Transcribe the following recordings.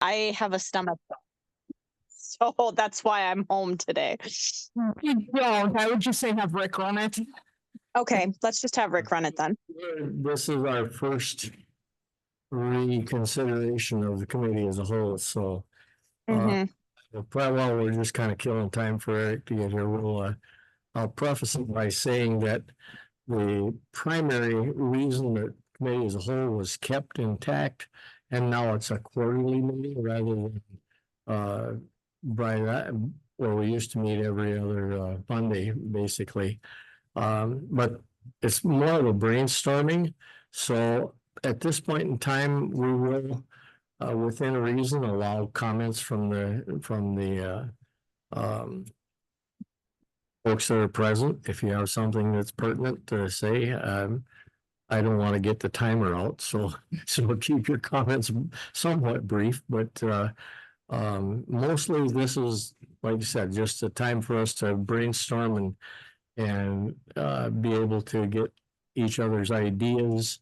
I have a stomach bug, so that's why I'm home today. You don't. I would just say have Rick run it. Okay, let's just have Rick run it then. This is our first reconsideration of the committee as a whole, so. Mhm. While we're just kind of killing time for Eric to get here, I'll preface it by saying that the primary reason that committee as a whole was kept intact, and now it's a quarterly meeting rather than by that, where we used to meet every other Monday, basically. But it's more of a brainstorming. So at this point in time, we will, within reason, allow comments from the folks that are present. If you have something that's pertinent to say, I don't want to get the timer out, so keep your comments somewhat brief. But mostly this is, like I said, just a time for us to brainstorm and be able to get each other's ideas.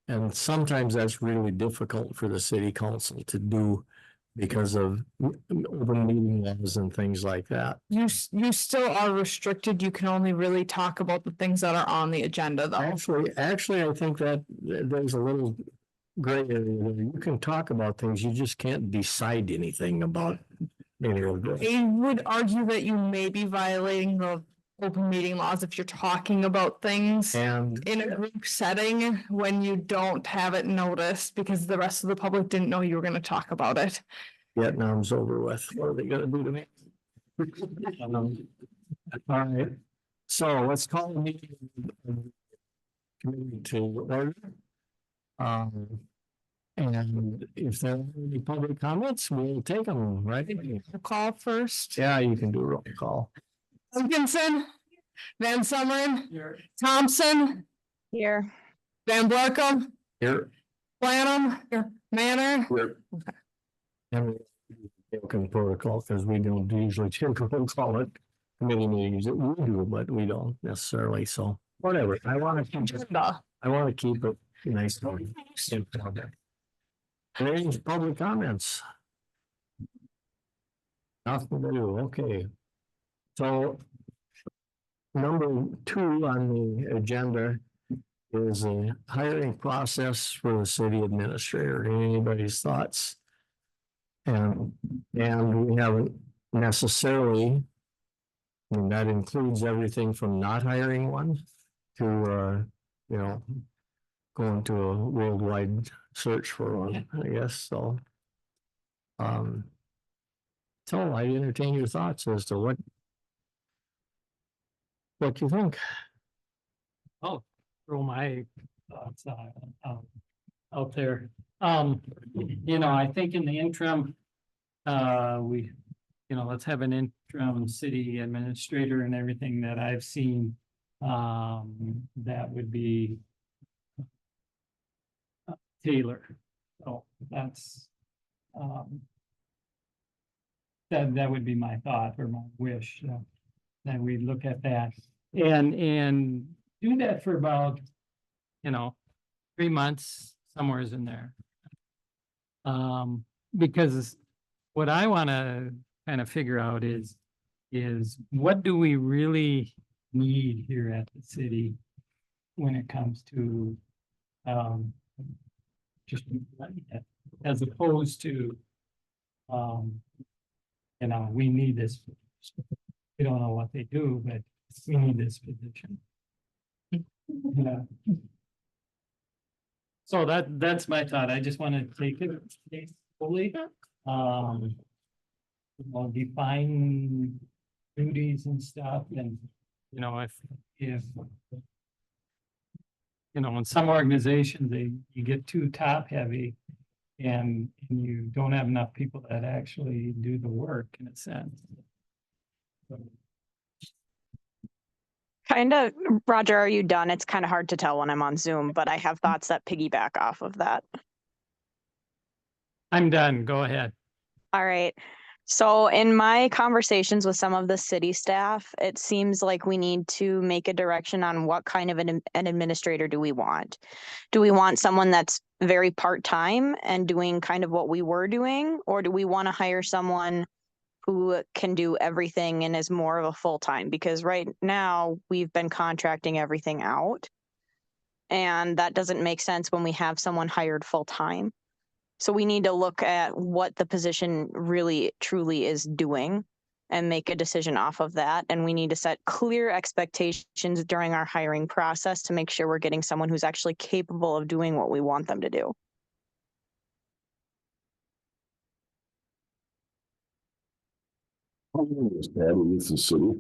And sometimes that's really difficult for the city council to do because of open meeting laws and things like that. You still are restricted. You can only really talk about the things that are on the agenda though. Actually, I think that there's a little gray area there. You can talk about things, you just can't decide anything about any of this. I would argue that you may be violating the open meeting laws if you're talking about things And in a group setting when you don't have it noticed because the rest of the public didn't know you were going to talk about it. Vietnam's over with. What are they gonna do to me? All right, so let's call the meeting committee to order. And if there are any public comments, we'll take them, right? Roll call first. Yeah, you can do a roll call. Wilkinson, Van Summeren, Thompson, Here. Van Blarkum, Here. Planum, Manor. Here. And broken protocol, because we don't usually call it committee meetings. We do, but we don't necessarily, so whatever. I want to keep it nice. Any public comments? Nothing to do, okay. So number 2 on the agenda is a hiring process for the city administrator. Anybody's thoughts? And we haven't necessarily, and that includes everything from not hiring one to, going to a worldwide search for one, I guess, so. So I entertain your thoughts as to what you think. Oh, throw my thoughts out there. I think in the interim, let's have an interim city administrator and everything that I've seen. That would be Taylor. So that's that would be my thought or my wish, that we look at that and do that for about 3 months, somewhere's in there. Because what I want to kind of figure out is what do we really need here at the city when it comes to just as opposed to we need this. We don't know what they do, but we need this position. Yeah. So that's my thought. I just want to take it fully. Define duties and stuff, and if in some organizations you get too top heavy, and you don't have enough people that actually do the work in a sense. Kind of, Roger, are you done? It's kind of hard to tell when I'm on Zoom, but I have thoughts that piggyback off of that. I'm done. Go ahead. All right. So in my conversations with some of the city staff, it seems like we need to make a direction on what kind of an administrator do we want? Do we want someone that's very part-time and doing kind of what we were doing? Or do we want to hire someone who can do everything and is more of a full-time? Because right now we've been contracting everything out. And that doesn't make sense when we have someone hired full-time. So we need to look at what the position really truly is doing and make a decision off of that. And we need to set clear expectations during our hiring process to make sure we're getting someone who's actually capable of doing what we want them to do. How long was Patty with the city?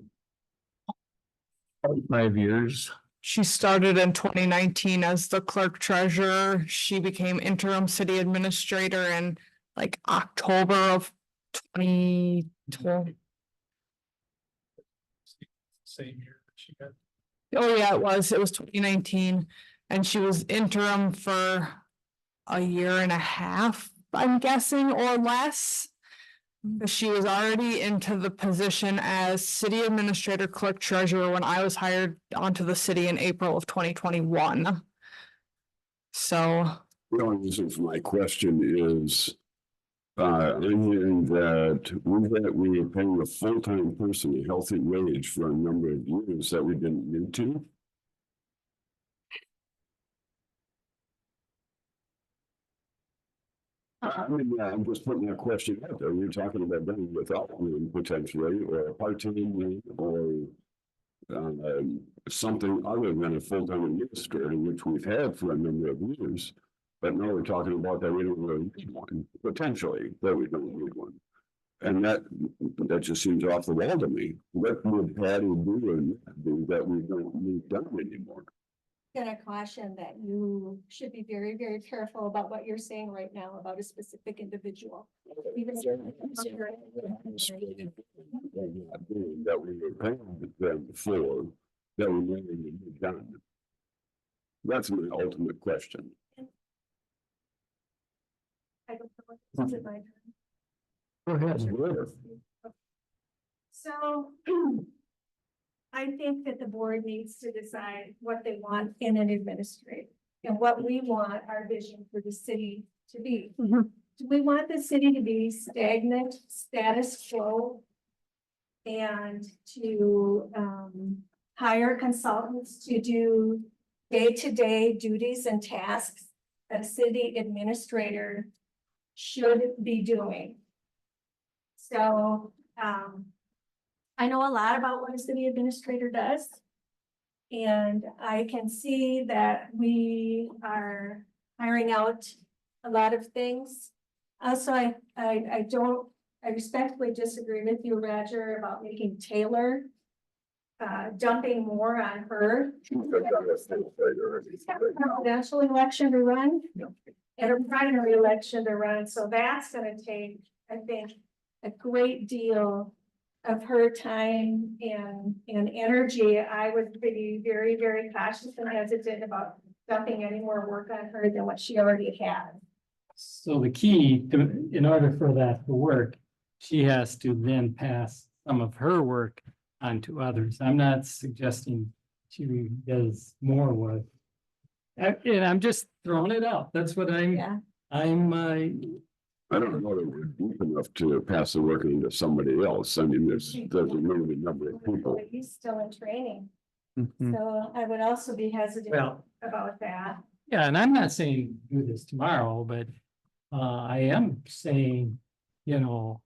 5 years. She started in 2019 as the clerk treasurer. She became interim city administrator in like October of 2020. Same year she got. Oh, yeah, it was 2019, and she was interim for a year and a half, I'm guessing, or less. She was already into the position as city administrator, clerk treasurer when I was hired onto the city in April of 2021. So, The only reason for my question is, I'm hearing that we are paying a full-time person a healthy wage for a number of years that we didn't need to. I mean, I'm just putting that question out there. We're talking about doing without room potentially, or a part-time or something other than a full-time administrator, which we've had for a number of years. But now we're talking about that we don't really need one, potentially, that we don't need one. And that just seems off the wall to me. What would Patty do that we don't need done anymore? Gonna caution that you should be very, very careful about what you're saying right now about a specific individual. Even if you're- That we were paying them for, that we really need to be done. That's my ultimate question. I don't know. Is it my turn? Go ahead. Sure. So I think that the board needs to decide what they want in an administrator and what we want our vision for the city to be. Mhm. Do we want the city to be stagnant, status quo? And to hire consultants to do day-to-day duties and tasks that a city administrator should be doing? So I know a lot about what a city administrator does. And I can see that we are hiring out a lot of things. Also, I respectfully disagree with you, Roger, about making Taylor dumping more on her. She's got a presidential election to run and a primary election to run, so that's gonna take, I think, a great deal of her time and energy. I would be very, very cautious and hesitant about dumping any more work on her than what she already had. So the key to, in order for that to work, she has to then pass some of her work on to others. I'm not suggesting she does more work. And I'm just throwing it out. That's what Yeah. I don't know that we're deep enough to pass the work into somebody else. I mean, there's a limited number of people. He's still in training, Mhm. so I would also be hesitant well, about that. yeah, and I'm not saying do this tomorrow, but I am saying, you know,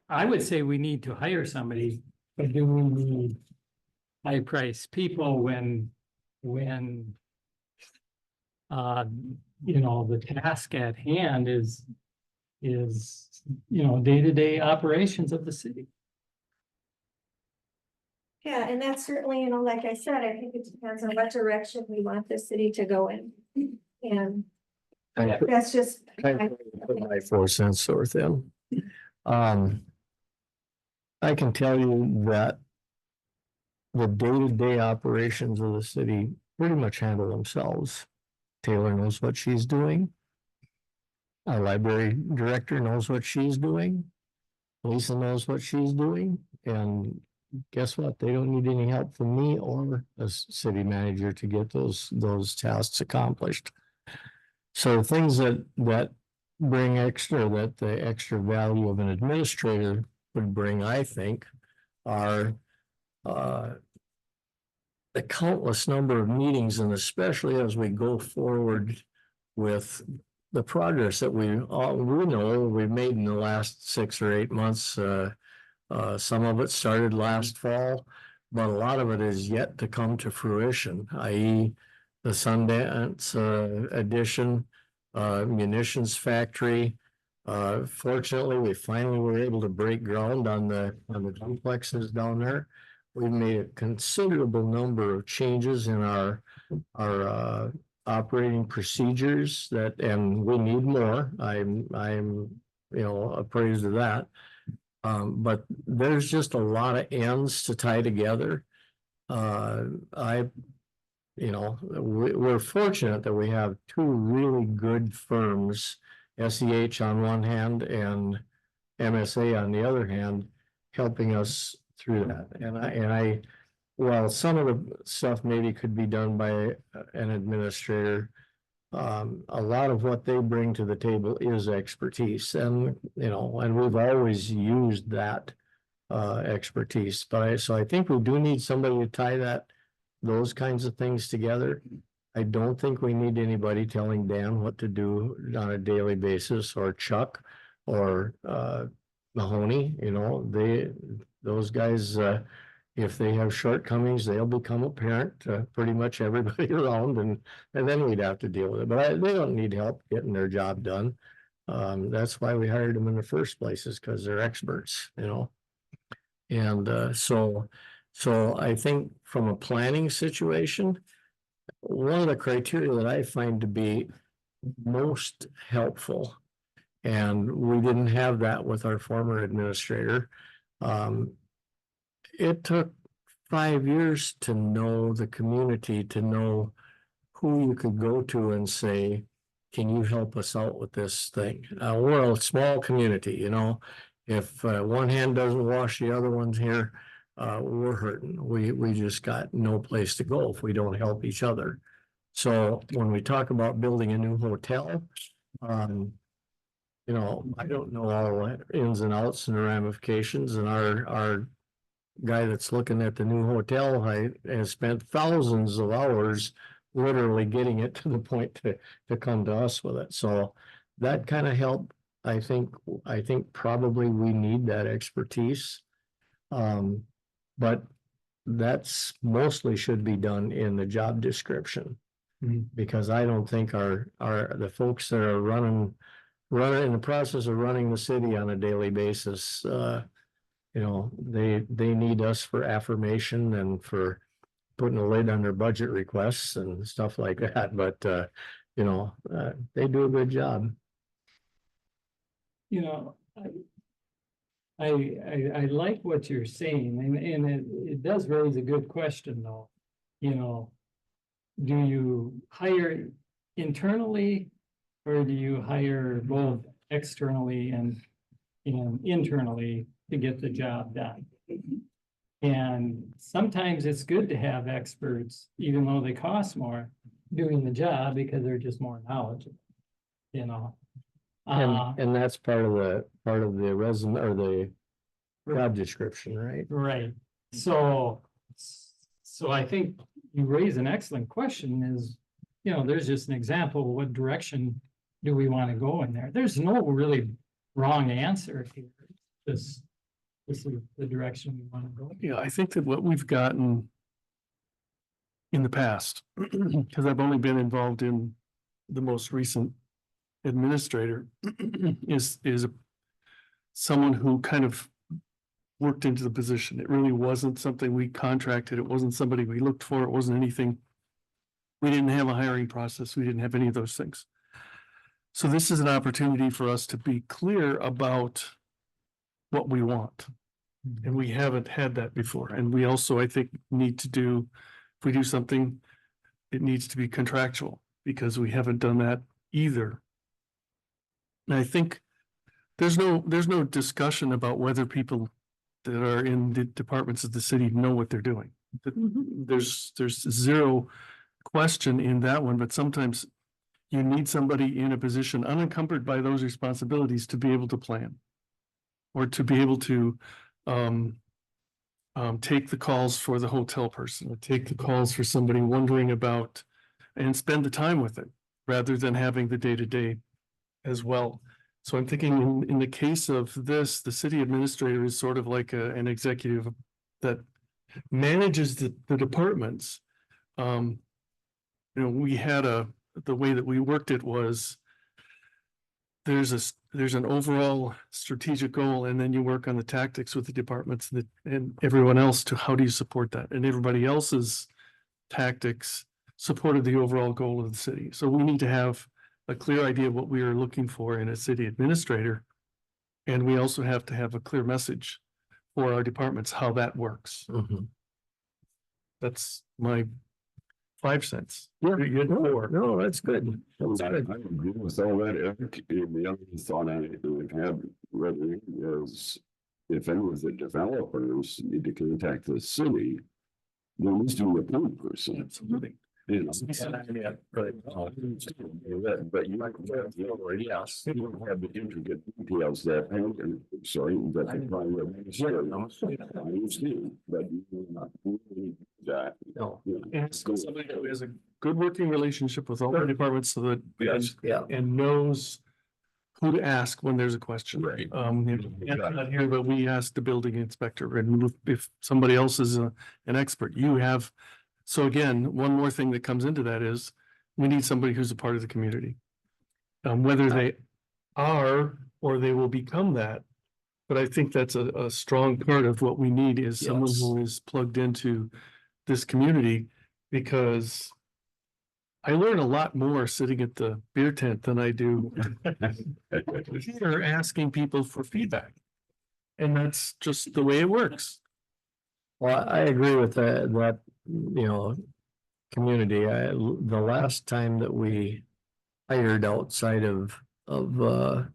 I would say we need to hire somebody, but do we need high priced people when you know, the task at hand is, you know, day-to-day operations of the city. Yeah, and that's certainly, you know, like I said, I think it depends on what direction we want the city to go in. And I that's just. put my 4 cents worth in. I can tell you that the day-to-day operations of the city pretty much handle themselves. Taylor knows what she's doing. Our library director knows what she's doing. Lisa knows what she's doing, and guess what? They don't need any help from me or a city manager to get those tasks accomplished. So things that bring extra, that the extra value of an administrator would bring, I think, are the countless number of meetings, and especially as we go forward with the progress that we know we've made in the last 6 or 8 months. Some of it started last fall, but a lot of it is yet to come to fruition, i.e. the Sundance addition, munitions factory. Fortunately, we finally were able to break ground on the duplexes down there. We've made a considerable number of changes in our operating procedures and we need more. I'm appraised of that. But there's just a lot of ends to tie together. We're fortunate that we have two really good firms, SEH on one hand and MSA on the other hand, helping us through that. And while some of the stuff maybe could be done by an administrator, a lot of what they bring to the table is expertise, and we've always used that expertise. So I think we do need somebody to tie those kinds of things together. I don't think we need anybody telling Dan what to do on a daily basis, or Chuck, or Mahoney. Those guys, if they have shortcomings, they'll become apparent to pretty much everybody around, and then we'd have to deal with it. But they don't need help getting their job done. That's why we hired them in the first place, is because they're experts, And so I think from a planning situation, one of the criteria that I find to be most helpful, and we didn't have that with our former administrator. It took 5 years to know the community, to know who you could go to and say, can you help us out with this thing? We're a small community, if one hand doesn't wash the other one's here, we're hurting. We just got no place to go if we don't help each other. So when we talk about building a new hotel, I don't know all the ins and outs and the ramifications, and our guy that's looking at the new hotel has spent thousands of hours literally getting it to the point to come to us with it. So that kind of help. I think probably we need that expertise. But that's mostly should be done in the job description. Because I don't think the folks that are running in the process of running the city on a daily basis, they need us for affirmation and for putting a lid on their budget requests and stuff like that. But they do a good job. I like what you're saying, and it does raise a good question, though. Do you hire internally, or do you hire both externally and internally to get the job done? And sometimes it's good to have experts, even though they cost more, doing the job because they're just more knowledgeable. And that's part of the resume or the job description, right? Right. So I think you raise an excellent question. Is there's just an example of what direction do we want to go in there. There's no really wrong answer here. This is the direction we want to go. Yeah, I think that what we've gotten in the past, because I've only been involved in the most recent administrator, is someone who kind of worked into the position. It really wasn't something we contracted. It wasn't somebody we looked for. It wasn't anything. We didn't have a hiring process. We didn't have any of those things. So this is an opportunity for us to be clear about what we want. And we haven't had that before. And we also, I think, need to do, if we do something, it needs to be contractual, because we haven't done that either. And I think there's no discussion about whether people that are in the departments of the city know what they're doing. There's zero question in that one, but sometimes you need somebody in a position unencumbered by those responsibilities to be able to plan. Or to be able to take the calls for the hotel person, or take the calls for somebody wondering about and spend the time with it, rather than having the day-to-day as well. So I'm thinking in the case of this, the city administrator is sort of like an executive that manages the departments. We had the way that we worked it was there's an overall strategic goal, and then you work on the tactics with the departments and everyone else to how do you support that? And everybody else's tactics supported the overall goal of the city. So we need to have a clear idea of what we are looking for in a city administrator. And we also have to have a clear message for our departments, how that works. Mhm. That's my 5 cents. Yeah, You had no, 4. no, that's good. That's I good. agree with all that, Eric. And the other thought I would have rather is if any of the developers need to contact the city, there needs to be a point person. Absolutely. You know. Yeah, right. But you don't have, Yes. you don't have the intricate details that, sorry, that the primary minister. I understand, but you do not need that. No. you know. And it's somebody who has a good working relationship with all the departments so that. Yes. Yeah. And knows who to ask when there's a question. Right. It's not here, but we ask the building inspector, and if somebody else is an expert, you have. So again, one more thing that comes into that is we need somebody who's a part of the community. Whether they are or they will become that. But I think that's a strong part of what we need is someone Yes. who is plugged into this community, because I learn a lot more sitting at the beer tent than I do here asking people for feedback. And that's just the way it works. Well, I agree with that, community. The last time that we hired outside of the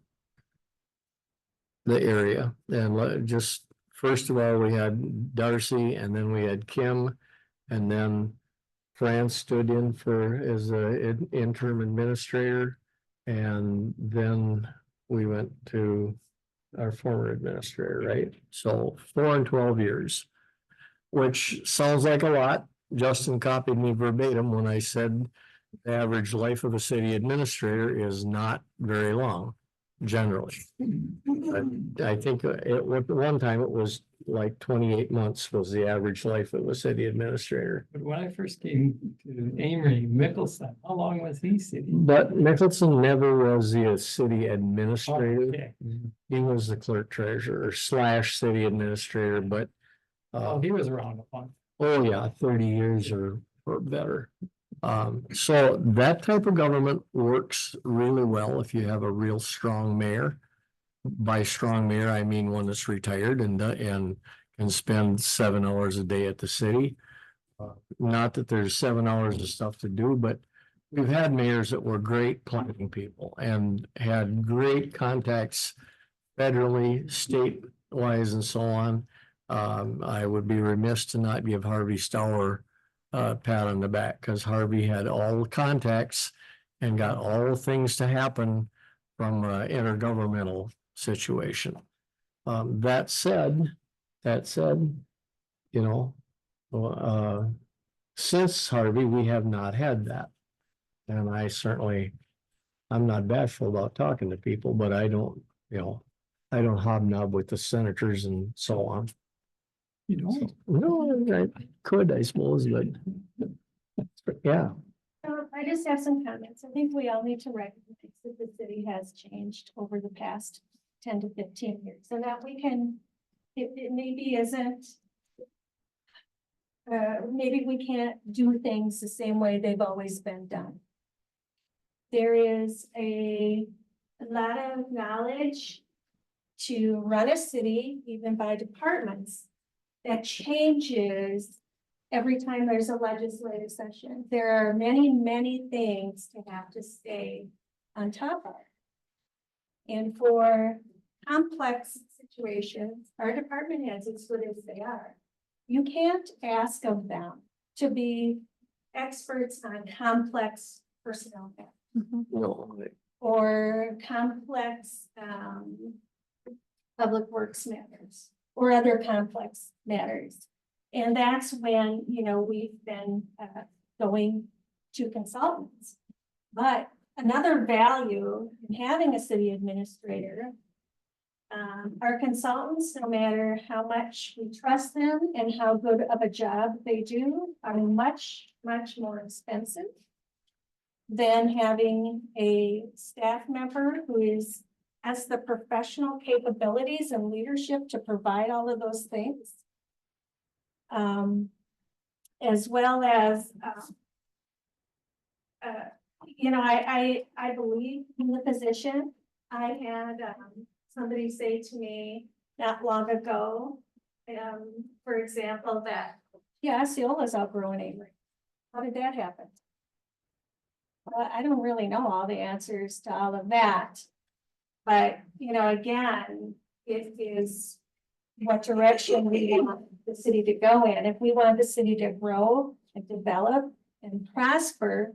area, and just, first of all, we had Darcy, and then we had Kim, and then Fran stood in as an interim administrator, and then we went to our former administrator, right? So 4 and 12 years, which sounds like a lot. Justin copied me verbatim when I said the average life of a city administrator is not very long, generally. But I think at one time it was like 28 months was the average life of a city administrator. But when I first came to Amory, Mickelson, how long was he sitting? But Mickelson never was the city Oh, administrator. okay. He was the clerk treasurer / city administrator, but Oh, he was around a lot. oh yeah, 30 years or better. So that type of government works really well if you have a real strong mayor. By strong mayor, I mean one that's retired and can spend 7 hours a day at the city. Not that there's 7 hours of stuff to do, but we've had mayors that were great planning people and had great contacts federally, state-wise, and so on. I would be remiss to not give Harvey Stour a pat on the back, because Harvey had all the contacts and got all the things to happen from an intergovernmental situation. That said, since Harvey, we have not had that. And I'm not bashful about talking to people, but I don't hobnob with the senators and so on. You know, No, I could, I suppose, but yeah, I just have some comments. I think we all need to recognize that the city has changed over the past 10 to 15 years, and that we can, it maybe isn't. Maybe we can't do things the same way they've always been done. There is a lot of knowledge to run a city, even by departments, that changes every time there's a legislative session. There are many, many things to have to stay on top of. And for complex situations, our department heads, as good as they are, you can't ask of them to be experts on complex personnel matters No, or complex public works matters or other complex matters. And that's when, you know, we've been going to consultants. But another value in having a city administrator, our consultants, no matter how much we trust them and how good of a job they do, are much, much more expensive than having a staff member who has the professional capabilities and leadership to provide all of those things. As well as, you know, I believe in the position. I had somebody say to me not long ago, for example, that, yeah, Osceola's outgrowing Avery. How did that happen? Well, I don't really know all the answers to all of that. But, you know, again, it is what direction we want the city to go in. If we want the city to grow and develop and prosper,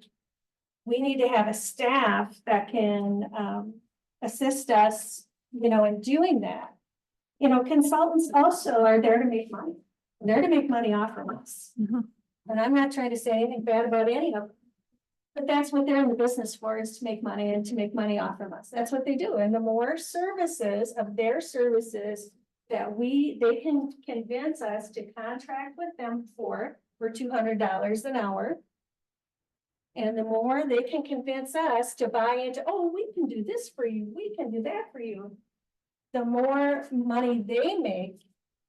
we need to have a staff that can assist us, you know, in doing that. You know, consultants also are there to make money. They're to make money off of us. Mhm. And I'm not trying to say anything bad about any of them. But that's what they're in the business for, is to make money and to make money off of us. That's what they do. And the more services of their services that they can convince us to contract with them for $200 an hour. And the more they can convince us to buy into, oh, we can do this for you, we can do that for you. The more money they make,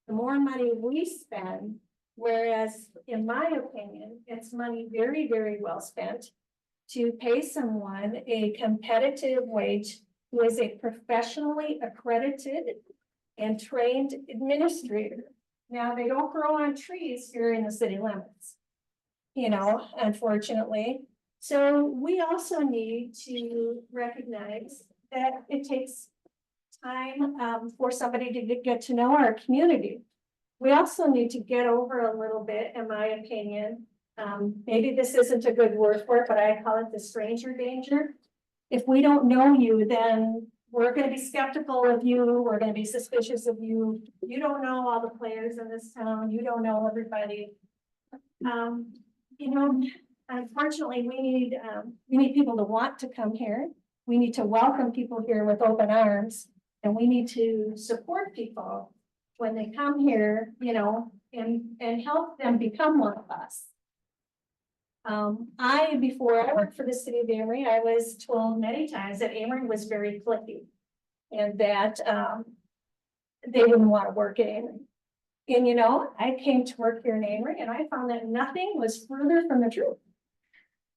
the more money we spend. Whereas, in my opinion, it's money very, very well spent to pay someone a competitive wage who is a professionally accredited and trained administrator. Now, they don't grow on trees here in the city limits, you know, unfortunately. So we also need to recognize that it takes time for somebody to get to know our community. We also need to get over a little bit, in my opinion. Maybe this isn't a good word for it, but I call it the stranger danger. If we don't know you, then we're going to be skeptical of you. We're going to be suspicious of you. You don't know all the players in this town. You don't know everybody. You know, unfortunately, we need people to want to come here. We need to welcome people here with open arms, and we need to support people when they come here, you know, and help them become one of us. Before I worked for the city of Amory, I was told many times that Amory was very cliquey and that they wouldn't want to work at Amory. And, you know, I came to work here in Amory and I found that nothing was further from the truth.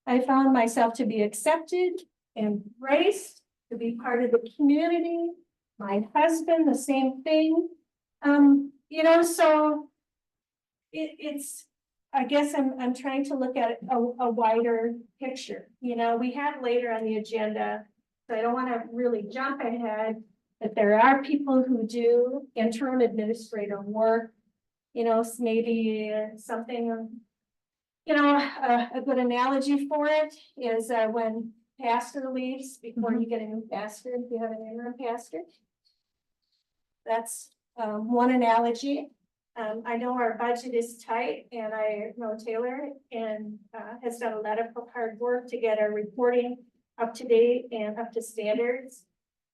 I found myself to be accepted, embraced, to be part of the community. My husband, the same thing. You know, so it's, I guess I'm trying to look at a wider picture. You know, we have later on the agenda, so I don't want to really jump ahead, but there are people who do interim administrator work. You know, maybe something, you know, a good analogy for it is when pastor leaves before you get a new pastor, if you have an interim pastor. That's one analogy. I know our budget is tight, and I know Taylor and has done a lot of hard work to get our reporting up to date and up to standards.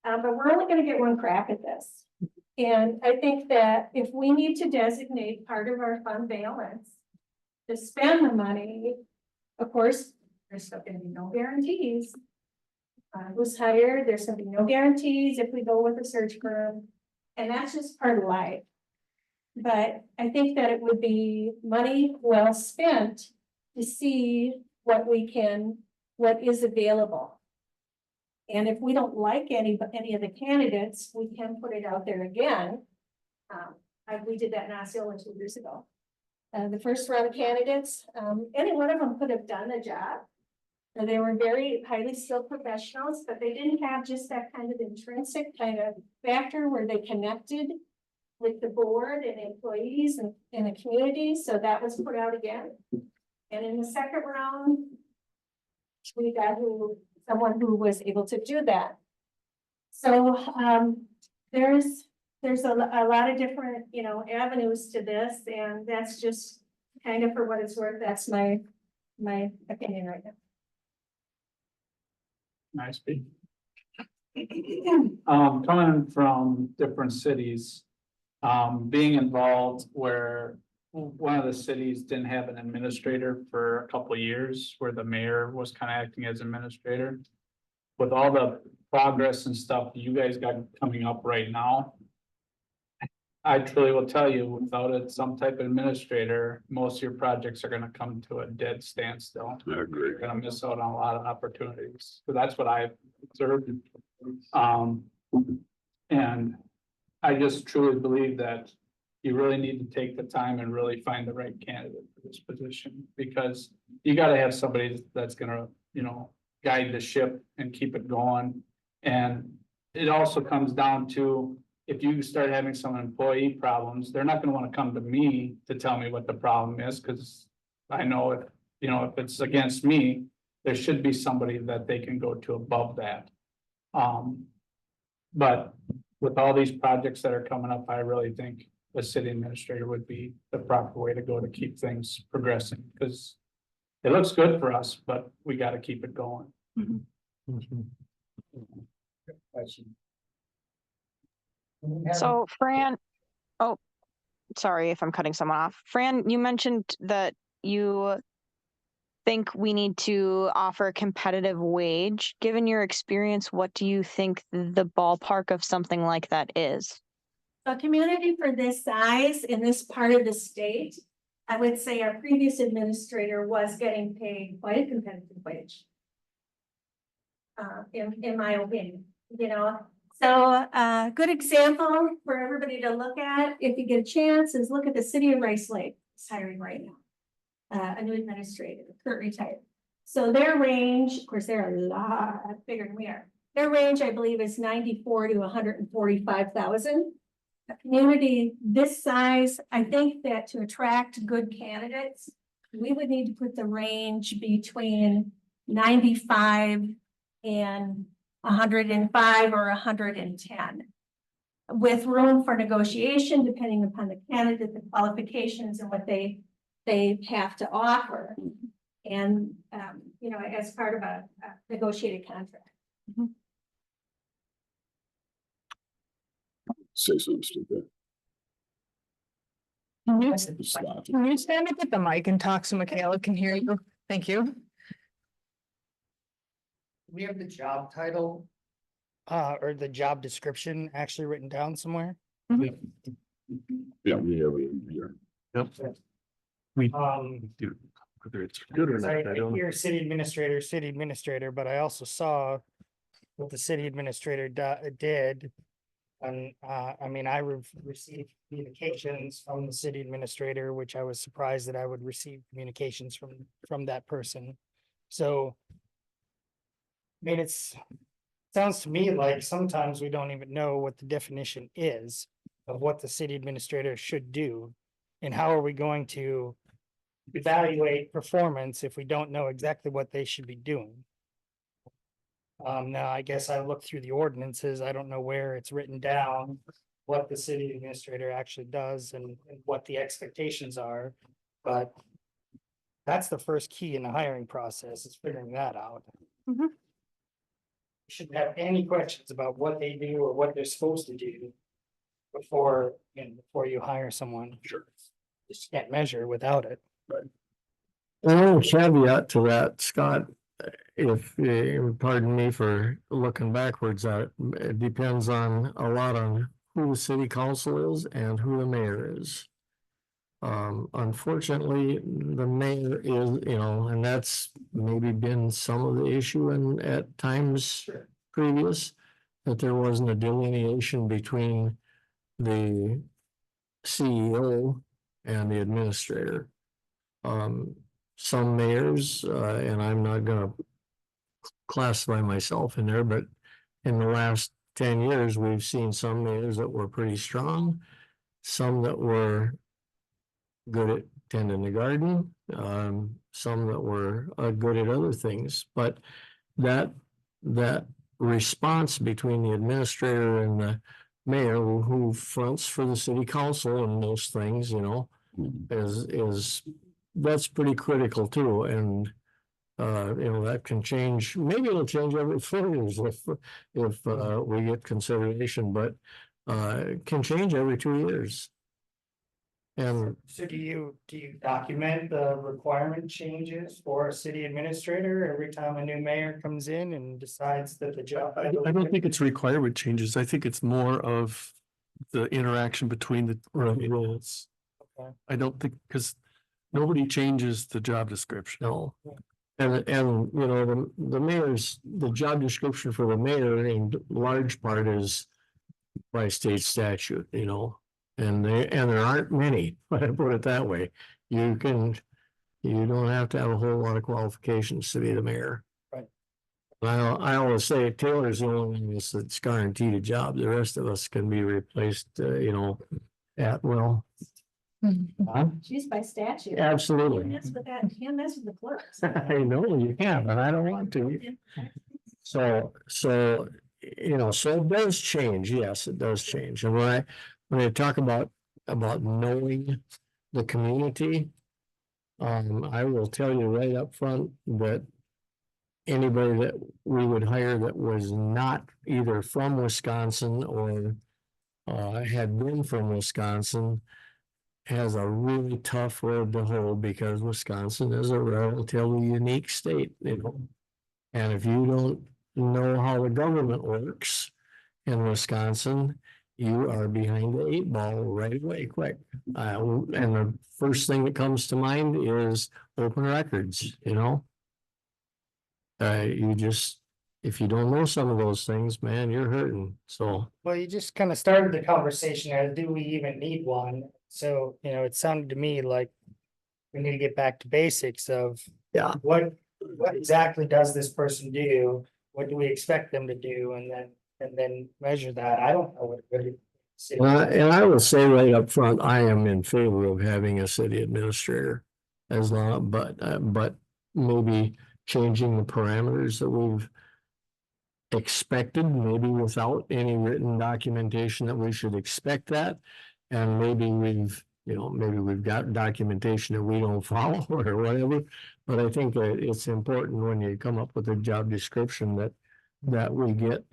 But we're only going to get one crack at this. And I think that if we need to designate part of our fund balance to spend the money, of course, there's still going to be no guarantees. Who's hired? There's going to be no guarantees if we go with a search firm. And that's just part of life. But I think that it would be money well spent to see what is available. And if we don't like any of the candidates, we can put it out there again. We did that in Osceola 2 years ago. The first round of candidates, any one of them could have done the job. And they were very highly skilled professionals, but they didn't have just that kind of intrinsic kind of factor where they connected with the board and employees and in the community, so that was put out again. And in the second round, we got someone who was able to do that. So, there's a lot of different, avenues to this, and that's just kind of for what it's worth, that's my opinion right now. Nice speak. Coming from different cities, being involved where one of the cities didn't have an administrator for a couple of years, where the mayor was kind of acting as administrator. With all the progress and stuff you guys got coming up right now, I truly will tell you, without some type of administrator, most of your projects are gonna come to a dead standstill. I agree. You're gonna miss out on a lot of opportunities. So that's what I've observed. And I just truly believe that you really need to take the time and really find the right candidate for this position, because you gotta have somebody that's gonna, guide the ship and keep it going. And it also comes down to, if you start having some employee problems, they're not gonna wanna come to me to tell me what the problem is, because I know if it's against me, there should be somebody that they can go to above that. But with all these projects that are coming up, I really think the city administrator would be the proper way to go to keep things progressing, because it looks good for us, but we gotta keep it going. So Fran, oh, sorry if I'm cutting someone off. Fran, you mentioned that you think we need to offer a competitive wage. Given your experience, what do you think the ballpark of something like that is? A community for this size in this part of the state, I would say our previous administrator was getting paid quite a competitive wage. In my opinion, so a good example for everybody to look at, if you get a chance, is look at the city of Rice Lake. It's hiring right now. A new administrator, Kurt retired. So their range, of course, they're a lot bigger than we are. Their range, I believe, is 94 to 145,000. A community this size, I think that to attract good candidates, we would need to put the range between 95 and 105 or 110. With room for negotiation, depending upon the candidate, the qualifications and what they have to offer. And, as part of a negotiated contract. Say something stupid. Can you Stop. can you stand up at the mic and talk so Michaela can hear you? Thank you. We have the job title, or the job description actually written down somewhere. Yeah, we have it here. Yep. Dude, whether it's good or So not, I I don't. hear city administrator, but I also saw what the city administrator did. And, I received communications from the city administrator, which I was surprised that I would receive communications from that person. So, sounds to me like sometimes we don't even know what the definition is of what the city administrator should do. And how are we going to evaluate performance if we don't know exactly what they should be doing? Now, I guess I looked through the ordinances. I don't know where it's written down what the city administrator actually does and what the expectations are, but that's the first key in the hiring process, is figuring that out. Mhm. You shouldn't have any questions about what they do or what they're supposed to do before you hire someone. Sure. Just can't measure without it. A little caveat to that, Scott, if, pardon me for looking backwards at it, it depends on a lot on who the city council is and who the mayor is. Unfortunately, the mayor is, and that's maybe been some of the issue at times previous, that there wasn't a delineation between the CEO and the administrator. Some mayors, and I'm not gonna classify myself in there, but in the last 10 years, we've seen some mayors that were pretty strong, some that were good at tending the garden, some that were good at other things, but that response between the administrator and the mayor who fronts for the city council and those things, you know, is that's pretty critical too. And you know, that can change, maybe it'll change every 4 years if we get consideration, but it can change every 2 years. And So do you document the requirement changes for a city administrator every time a new mayor comes in and decides that the job? I don't think it's requirement changes. I think it's more of the interaction between the roles. Okay. I don't think, because nobody changes the job description. no. And you know, the job description for the mayor in large part is by state statute, you know. And there aren't many, but I put it that way. You don't have to have a whole lot of qualifications to be the mayor. Right. I always say Taylor's the only one that's guaranteed a job. The rest of us can be replaced, you know, at will. She's by statute. Absolutely. Can't mess with that, can't mess with the clerks. I know you can, but I don't want to. So, you know, so it does change. Yes, it does change. And when I talk about knowing the community, I will tell you right up front that anybody that we would hire that was not either from Wisconsin or had been from Wisconsin has a really tough road to hoe because Wisconsin is a relatively unique state, you know. And if you don't know how the government works in Wisconsin, you are behind the 8 ball right away, quick. And the first thing that comes to mind is open records, you know. If you don't know some of those things, man, you're hurting, so. Well, you just kind of started the conversation as, do we even need one? So, you know, it sounded to me like we need to get back to basics of Yeah. what exactly does this person do? What do we expect them to do? And then measure that. I don't know what it really. And I will say right up front, I am in favor of having a city administrator as long, but maybe changing the parameters that we've expected, maybe without any written documentation that we should expect that. And maybe we've got documentation that we don't follow or whatever. But I think that it's important when you come up with a job description that we get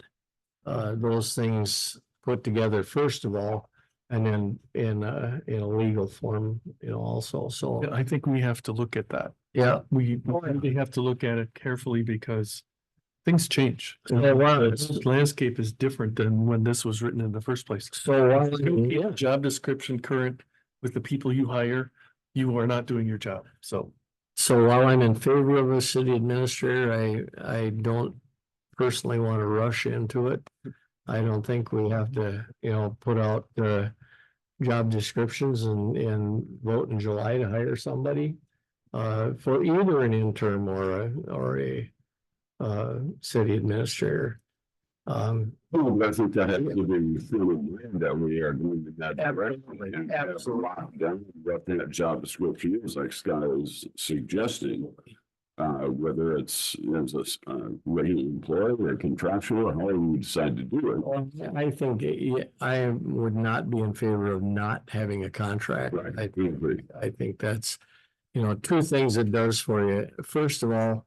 those things put together first of all, and then in a legal form, you know, also. So I think we have to look at that. yeah. We really have to look at it carefully because things change. Yeah, well, The landscape is different than when this was written in the first place. So Keep job description current with the people you hire, you are not doing your job, so. So while I'm in favor of a city administrator, I don't personally want to rush into it. I don't think we have to, you know, put out the job descriptions and vote in July to hire somebody for either an interim or a city administrator. I think that has to be feeling that we are doing that. Absolutely. And what that job description is, like Scott is suggesting. Whether it's as a regular employee or contractual, or however we decide to do it. I think I would not be in favor of not having a contract. Right, I agree. think that's, you know, 2 things it does for you. First of all,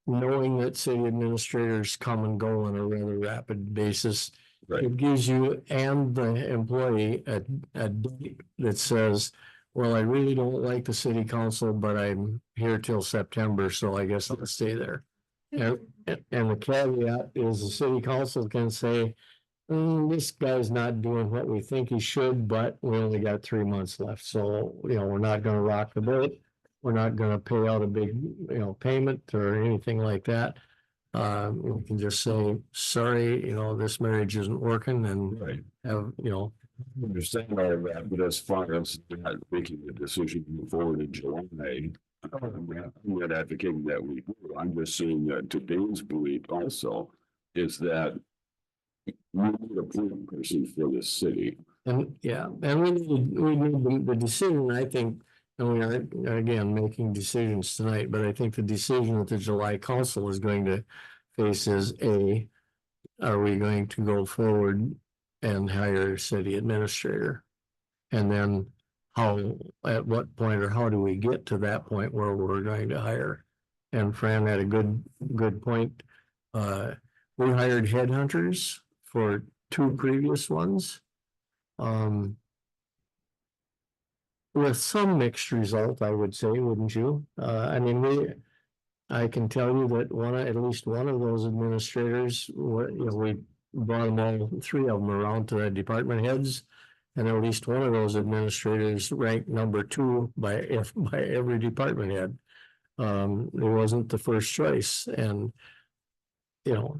knowing that city administrators come and go on a rather rapid basis. Right. It gives you and the employee a date that says, well, I really don't like the city council, but I'm here till September, so I guess I'll stay there. And the caveat is the city council can say, this guy's not doing what we think he should, but we only got 3 months left. So, you know, we're not gonna rock the boat. We're not gonna pay out a big, you know, payment or anything like that. We can just say, sorry, you know, this marriage isn't working and Right. have, you know. Understand all of that, but as far as not making the decision to move forward in July, I'm not advocating that we do. I'm just saying that today's belief also is that we need a point person for this city. And yeah, and we need the decision, I think, and we aren't, again, making decisions tonight, but I think the decision that the July council is going to face is are we going to go forward and hire a city administrator? And then at what point or how do we get to that point where we're going to hire? And Fran had a good point. We hired headhunters for 2 previous ones. With some mixed result, I would say, wouldn't you? I mean, I can tell you that at least one of those administrators, we brought them all, 3 of them around to the department heads. And at least one of those administrators ranked number 2 by every department head. It wasn't the first choice, and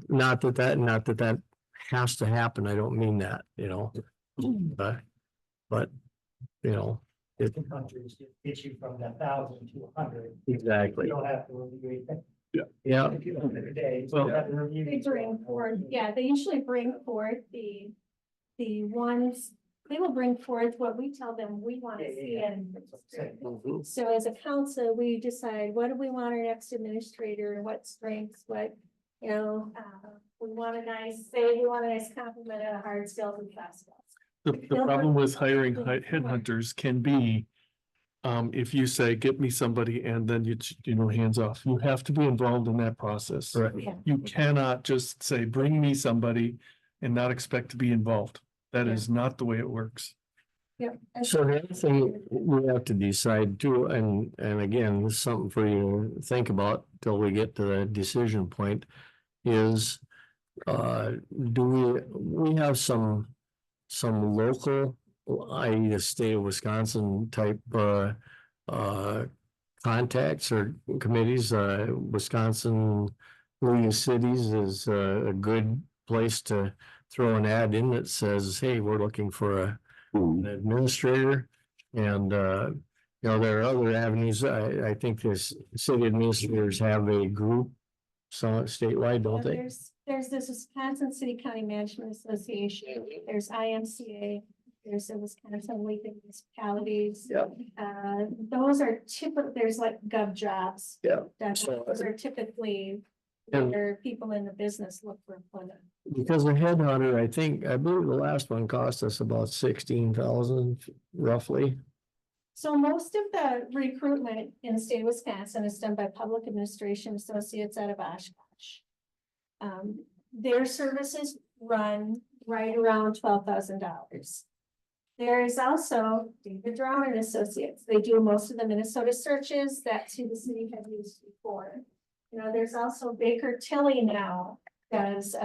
not that has to happen. I don't mean that, but it Countries get you from 1,000 to 100. exactly. You don't have to review it. Yeah. If you have a day, Well, you have to review They each bring one. forth, yeah, they usually bring forth the ones, they will bring forth what we tell them we want to see. And Mhm. so as a council, we decide, what do we want our next administrator, what strengths, we want a nice compliment of hard skills and soft skills. The problem with hiring headhunters can be, if you say, get me somebody, and then hands off, you have to be involved in that process. Right. Yeah. You cannot just say, bring me somebody and not expect to be involved. That is not the way it works. Yep. So the other thing we have to decide too, and again, this is something for you to think about till we get to the decision point, is do we have some local, i.e. the state of Wisconsin type contacts or committees? Wisconsin League of Cities is a good place to throw an ad in that says, hey, we're looking for an administrator. And there are other avenues. I think this city administrators have a group statewide, don't they? There's this Wisconsin City County Management Association, there's IMCA, there's the Wisconsin League of Municipalities. Yep. Those are typical, there's like gov jobs. Yeah. Those are typically And- where people in the business look for employment. Because the headhunter, I believe the last one cost us about 16,000 roughly. So most of the recruitment in the state of Wisconsin is done by Public Administration Associates out of Oshkosh. Their services run right around $12,000. There is also David Drower and Associates. They do most of the Minnesota searches. That's who the city had used before. There's also Baker Tilly now does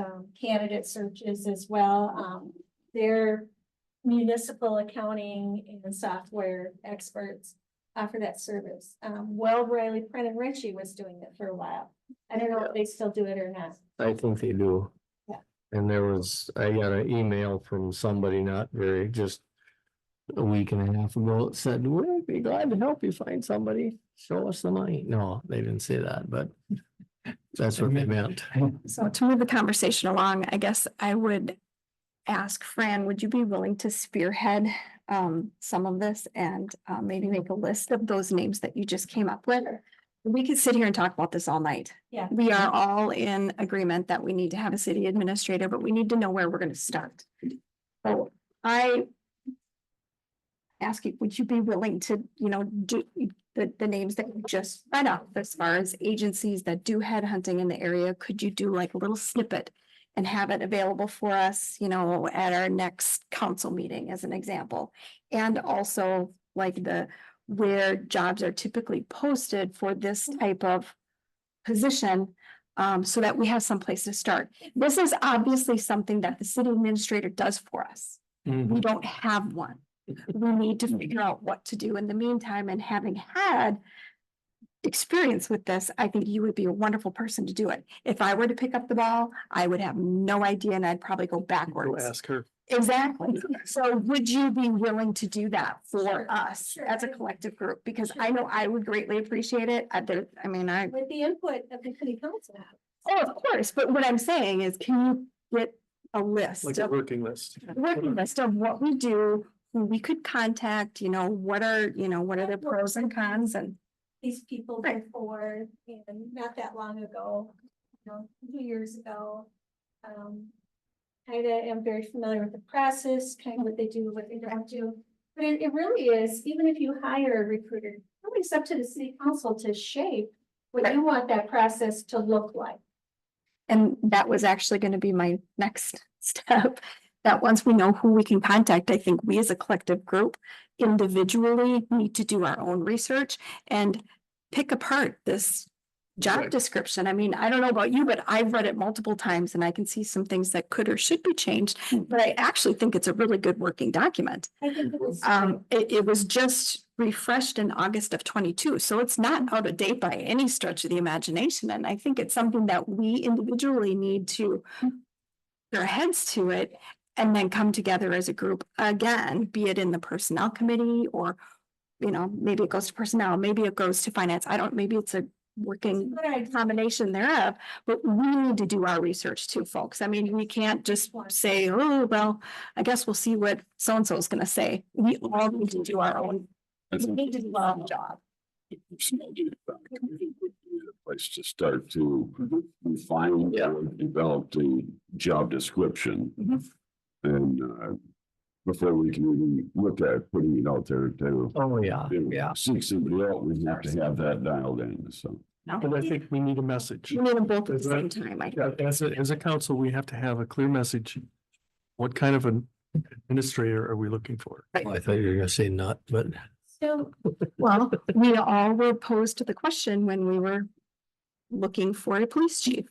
candidate searches as well. They're municipal accounting and software experts offer that service. Riley, Prent and Ritchie was doing it for a while. I don't know if they still do it or not. I think they do. Yeah. And I got an email from somebody just a week and a half ago that said, we'll be glad to help you find somebody. Show us the money. No, they didn't say that, but that's what they meant. So to move the conversation along, I guess I would ask Fran, would you be willing to spearhead some of this and maybe make a list of those names that you just came up with? We could sit here and talk about this all night. Yeah. We are all in agreement that we need to have a city administrator, but we need to know where we're going to start. So I ask you, would you be willing to, do the names that you just read off as far as agencies that do headhunting in the area? Could you do like a little snippet and have it available for us, at our next council meeting as an example? And also like where jobs are typically posted for this type of position, so that we have some place to start. This is obviously something that the city administrator does for us. We don't have one. We need to figure out what to do in the meantime, and having had experience with this, I think you would be a wonderful person to do it. If I were to pick up the ball, I would have no idea and I'd probably go Go backwards. ask her. Exactly. So would you be willing to do that for Sure, us sure. as a collective group? Because I know I would greatly appreciate it. I mean, With the input of the city council. oh, of course, but what I'm saying is, can you get a list Like a of working list. working list of what we do, who we could contact, what are the pros and cons and. These people Right. before, and not that long ago, 2 years ago. Kind of am very familiar with the process, kind of what they do, what they don't do. But it really is, even if you hire a recruiter, really it's up to the city council to shape what you want that process to look like. And that was actually gonna be my next step. That once we know who we can contact, I think we as a collective group individually need to do our own research and pick apart this job Right. description. I mean, I don't know about you, but I've read it multiple times and I can see some things that could or should be changed. But I actually think it's a really good working document. I think it was. It was just refreshed in August of 22, so it's not out of date by any stretch of the imagination. And I think it's something that we individually need to put our heads to it and then come together as a group again, be it in the personnel committee or, maybe it goes to personnel, maybe it goes to finance. Maybe it's a working Good idea. combination thereof, but we need to do our research too, folks. I mean, we can't just say, oh, well, I guess we'll see what so-and-so is gonna say. We all need to do our own, I we think need to do our own job. place to start to refine or develop the job description. Mhm. And before we can even look at putting it out there to Oh, yeah, seek somebody out, we have to have that dialed in, so. But I think we need a message. We need them both at the same time. As a council, we have to have a clear message. What kind of an administrator are we looking for? I thought you were gonna say not, but So, Well, we all were posed to the question when we were looking for a police chief.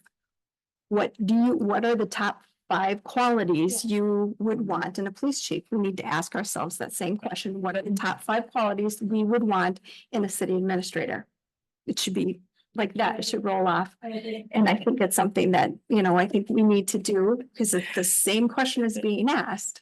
What are the top 5 qualities you would want in a police chief? We need to ask ourselves that same question. What are the top 5 qualities we would want in a city administrator? It should be like that. It should roll off. I agree. And I think it's something that, I think we need to do because it's the same question is being asked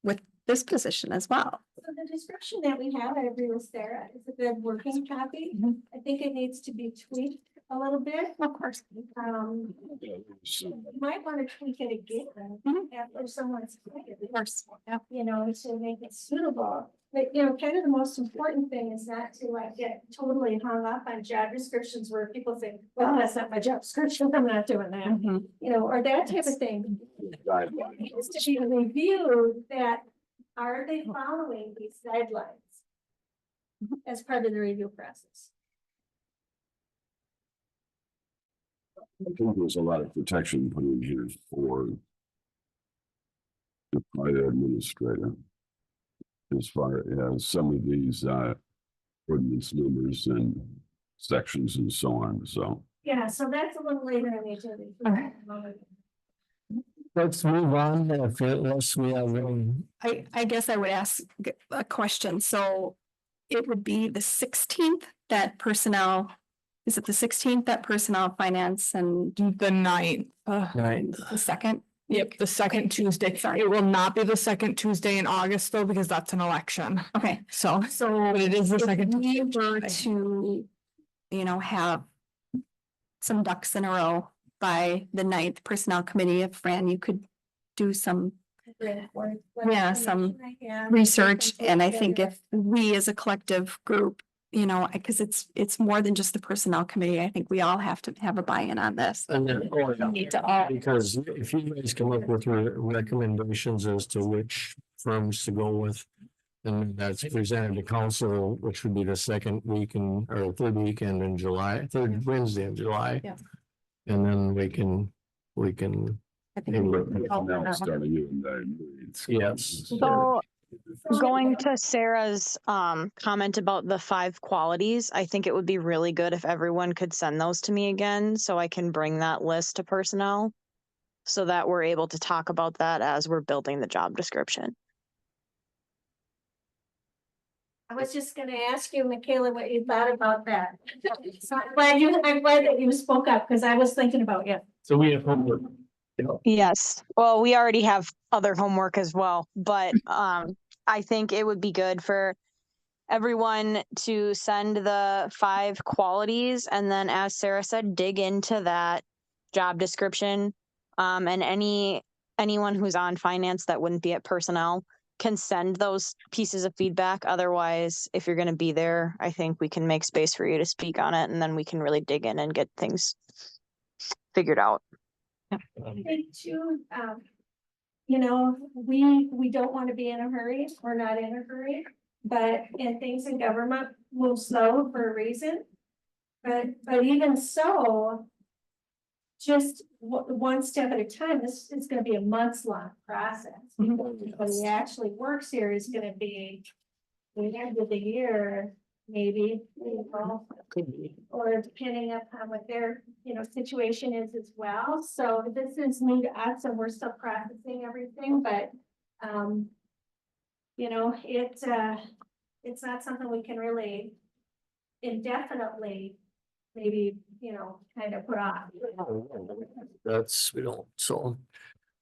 with this position as well. So the description that we have, I agree with Sarah, is a good working copy. I think it needs to be tweaked a little bit. Of course. You might want to tweak it again after someone's hired, Of course. Yeah. to make it suitable. But, kind of the most important thing is not to get totally hung up on job descriptions where people think, well, that's not my job description, I'm not doing that, Mhm. or that type of thing. It's to be reviewed that, are they following these guidelines as part of the review process? I think there's a lot of protection put in here for the private administrator. As far as some of these ordinance numbers and sections and so on, so. Yeah, so that's a little later in the agenda. Okay. let's move on. Unless we have any. I guess I would ask a question. So it would be the 16th that personnel, is it the 16th that personnel, finance and The 9th. Right. the second? Yep, the second Tuesday. Sorry. It will not be the second Tuesday in August though, because that's an election. Okay, So, so but it is the if second. we Tuesday. were to, have some ducks in a row by the 9th personnel committee, if Fran, you could do some Yeah, some research, and I think if we as a collective group, because it's more than just the personnel committee, I think we all have to have a buy-in on this. And then, We need to all, because if you guys come up with your recommendations as to which firms to go with. And that's presented to council, which would be the second weekend or third weekend in July, third Wednesday in July. Yeah. And then we can, I think. Now starting you and then. yes. So going to Sarah's comment about the 5 qualities, I think it would be really good if everyone could send those to me again so I can bring that list to personnel so that we're able to talk about that as we're building the job description. I was just gonna ask you, Michaela, what you thought about that. So I'm glad that you spoke up, because I was thinking about you. So we have homework. Yes, well, we already have other homework as well, but I think it would be good for everyone to send the 5 qualities and then, as Sarah said, dig into that job description. And anyone who's on finance that wouldn't be at personnel can send those pieces of feedback. Otherwise, if you're going to be there, I think we can make space for you to speak on it, and then we can really dig in and get things figured out. I think too, you know, we don't want to be in a hurry. We're not in a hurry. But, and things in government move slow for a reason. But even so, just one step at a time, this is gonna be a months-long process. When he actually works here is gonna be the end of the year, maybe, you know, or depending upon what their, you know, situation is as well. So this is new to us and we're still processing everything, but, you know, it's not something we can really indefinitely, maybe, you know, kind of put off. That's, we don't, so.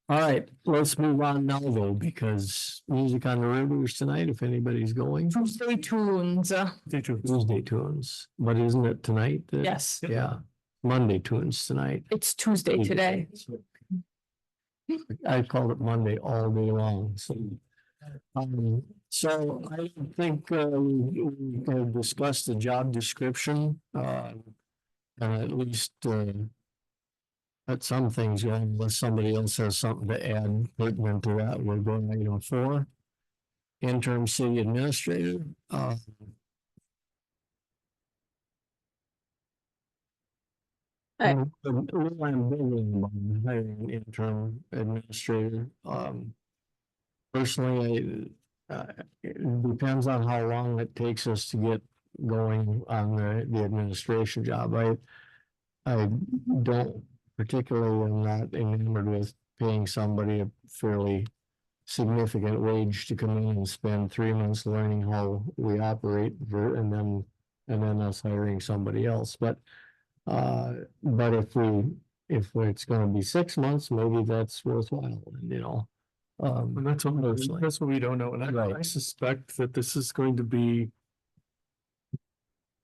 All right, let's move on now though, because music on the rivers tonight, if anybody's going. Tuesday tunes. Tuesday tunes, but isn't it tonight? Yes, Yeah, Monday tunes tonight. it's Tuesday today. I called it Monday all day long, so. So I think we can discuss the job description, and at least let some things go, unless somebody else has something to add pertinent to that. We're going to item 4. Interim city administrator. I'm ambivalent about hiring an interim administrator. Personally, it depends on how long it takes us to get going on the administration job. I don't particularly am not enamored with paying somebody a fairly significant wage to come in and spend 3 months learning how we operate and then us hiring somebody else. But if it's gonna be 6 months, maybe that's worthwhile, you know. And that's what we don't know. And I Right. suspect that this is going to be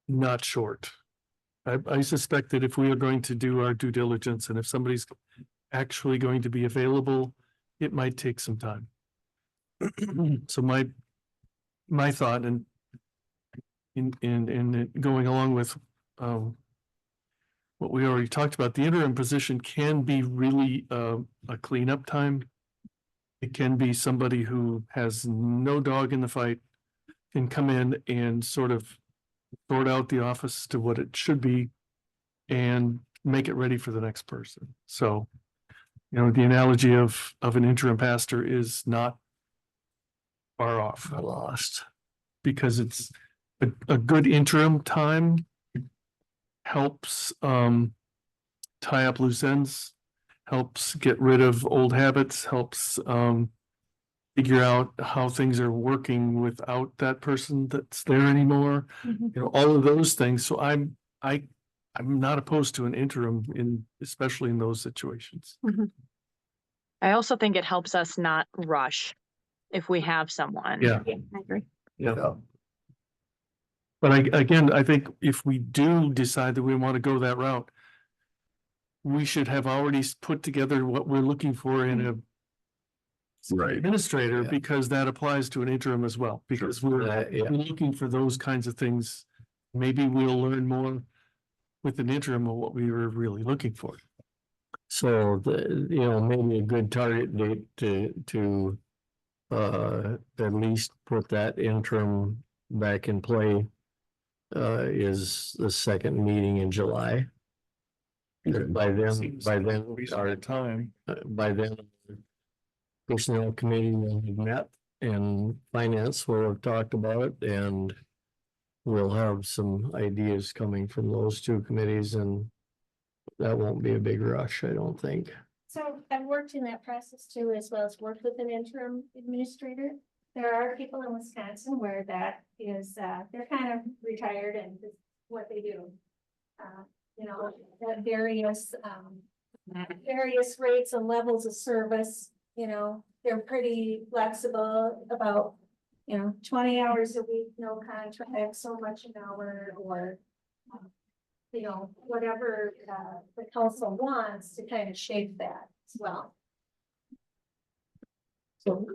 not short. I suspect that if we are going to do our due diligence and if somebody's actually going to be available, it might take some time. So my thought and in going along with what we already talked about, the interim position can be really a cleanup time. It can be somebody who has no dog in the fight, can come in and sort of sort out the office to what it should be and make it ready for the next person. So, you know, the analogy of an interim pastor is not far off. Lost. Because it's a good interim time helps tie up loose ends, helps get rid of old habits, helps figure out how things are working without that person that's there anymore. You know, all of those things. So I'm not opposed to an interim especially in those situations. I also think it helps us not rush if we have someone. Yeah. I agree. Yeah. But I think if we do decide that we want to go that route, we should have already put together what we're looking for in a Right. administrator, Yeah. because that applies to an interim as well, because we're Yeah. looking for those kinds of things. Maybe we'll learn more with an interim of what we were really looking for. So maybe a good target date to at least put that interim back in play is the second meeting in July. By then, Our time. by then, personnel committee will have met and finance will have talked about it, and we'll have some ideas coming from those two committees, and that won't be a big rush, I don't think. So I've worked in that process too, as well as worked with an interim administrator. There are people in Wisconsin where that is, they're kind of retired and this is what they do. You know, at various various rates and levels of service, you know, they're pretty flexible about, you know, 20 hours a week, no contract, so much an hour, or you know, whatever the council wants to kind of shape that as well. So,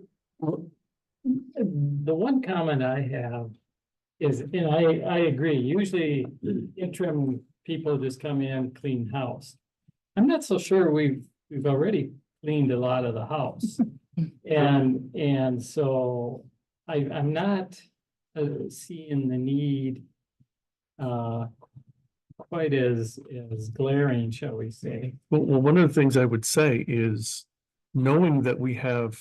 the one comment I have is, and I agree, usually interim people just come in, clean house. I'm not so sure we've already cleaned a lot of the house. And so I'm not seeing the need quite as glaring, shall we say. Well, one of the things I would say is knowing that we have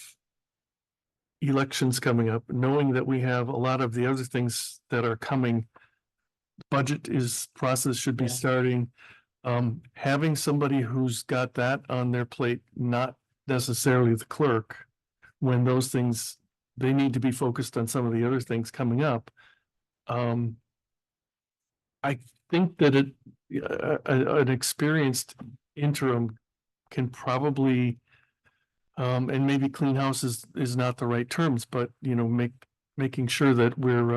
elections coming up, knowing that we have a lot of the other things that are coming, process should be Yeah. starting. Having somebody who's got that on their plate, not necessarily the clerk, when those things, they need to be focused on some of the other things coming up. I think that an experienced interim can probably, and maybe clean house is not the right terms, but you know, making sure that we're,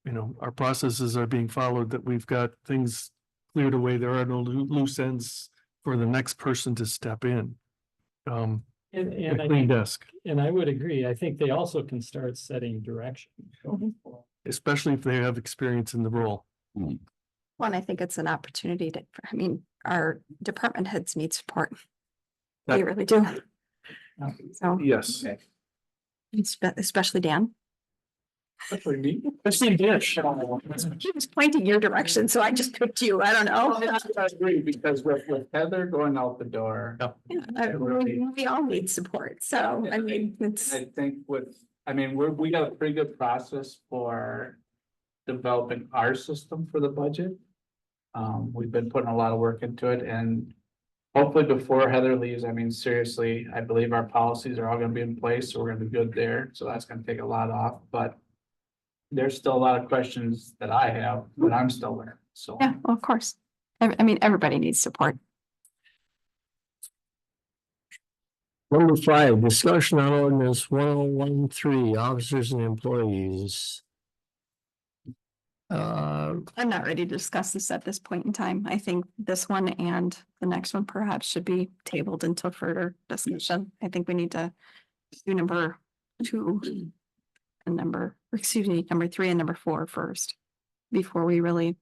you know, our processes are being followed, that we've got things cleared away. There are no loose ends for the next person to step in. A And clean desk, I would agree. I think they also can start setting direction. especially if they have experience in the role. One, I think it's an opportunity to, I mean, our department heads need support. They That- really do. So, Yes. especially Dan. Especially me. Especially Dish. He was pointing your direction, so I just picked you. I don't know. I agree, because with Heather going out the door, Yeah, we all need support. So, I mean, it's, I think we got a pretty good process for developing our system for the budget. We've been putting a lot of work into it, and hopefully before Heather leaves, I mean, seriously, I believe our policies are all gonna be in place, so we're gonna be good there, so that's gonna take a lot off, but there's still a lot of questions that I have, but I'm still learning, so. yeah, well, of course. I mean, everybody needs support. Number 5, discussion on ordinance 1013, officers and employees. I'm not ready to discuss this at this point in time. I think this one and the next one perhaps should be tabled until further discussion. I think we need to do number 2 and number 3 and number 4 first, before we really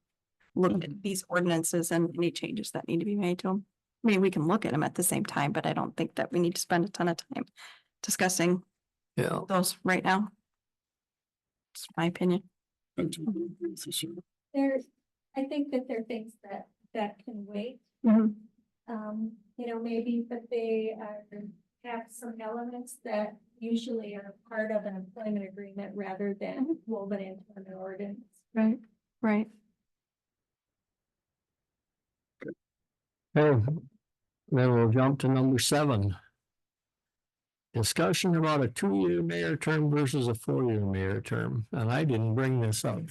look at these ordinances and any changes that need to be made to them. I mean, we can look at them at the same time, but I don't think that we need to spend a ton of time discussing Yeah, those right now. It's my opinion. There, I think that there are things that can wait. Mhm. You know, maybe, but they have some elements that usually are part of an employment agreement rather than woven into an ordinance. Right, right. okay. Then we'll jump to number 7. Discussion about a 2-year mayor term versus a 4-year mayor term, and I didn't bring this up.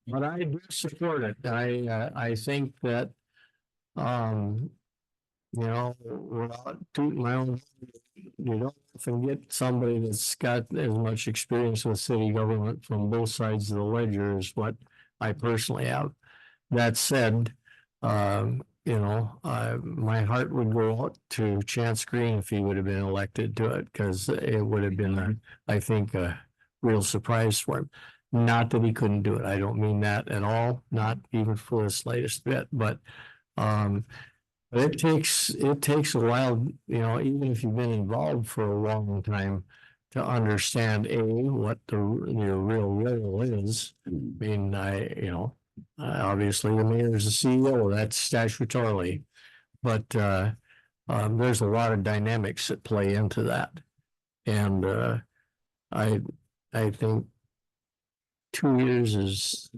But I do support it. I think that, you know, without tooting my own, you don't often get somebody that's got as much experience with city government from both sides of the ledger as what I personally have. That said, you know, my heart would go out to Chance Green if he would have been elected to it, because it would have been, I think, a real surprise for him. Not that he couldn't do it. I don't mean that at all, not even for the slightest bit, but it takes a while, you know, even if you've been involved for a long time, to understand what your real role is. I mean, obviously the mayor is the CEO, that's statutorily, but there's a lot of dynamics that play into that. And I think 2 years is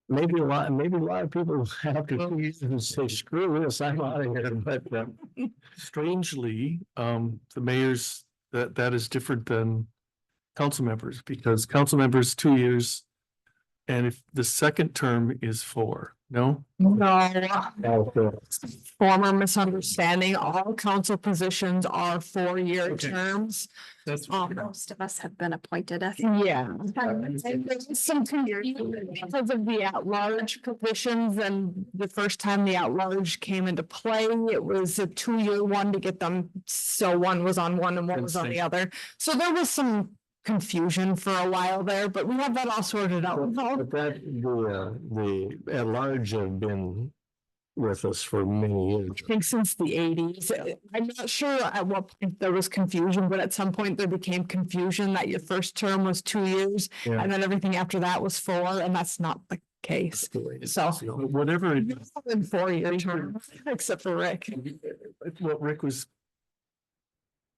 maybe a lot of people after 2 years and say, screw this, I'm out of here, but Strangely, the mayor's, that is different than council members, because council members 2 years. And if the second term is 4, No? No, former misunderstanding, all council positions are 4-year Okay. terms. That's. Most of us have been appointed as. Yeah. There's some confusion because of the at-large positions, and the first time the at-large came into play, it was a 2-year one to get them. So one was on one and one was on the other. So there was some confusion for a while there, but we have that all sorted out. But that, the at-large have been with us for many years. I think since the 80s. I'm not sure at what point there was confusion, but at some point there became confusion that your first term was 2 years Yeah. and then everything after that was 4, and that's not the case. So But whatever it in 4-year terms, except for Rick. what Rick was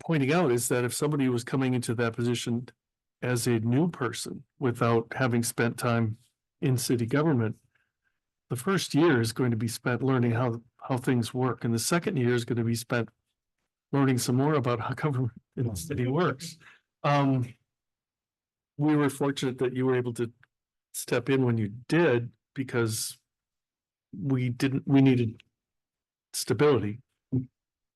pointing out is that if somebody was coming into that position as a new person without having spent time in city government, the first year is going to be spent learning how things work, and the second year is going to be spent learning some more about how government in the city works. We were fortunate that you were able to step in when you did, because we needed stability.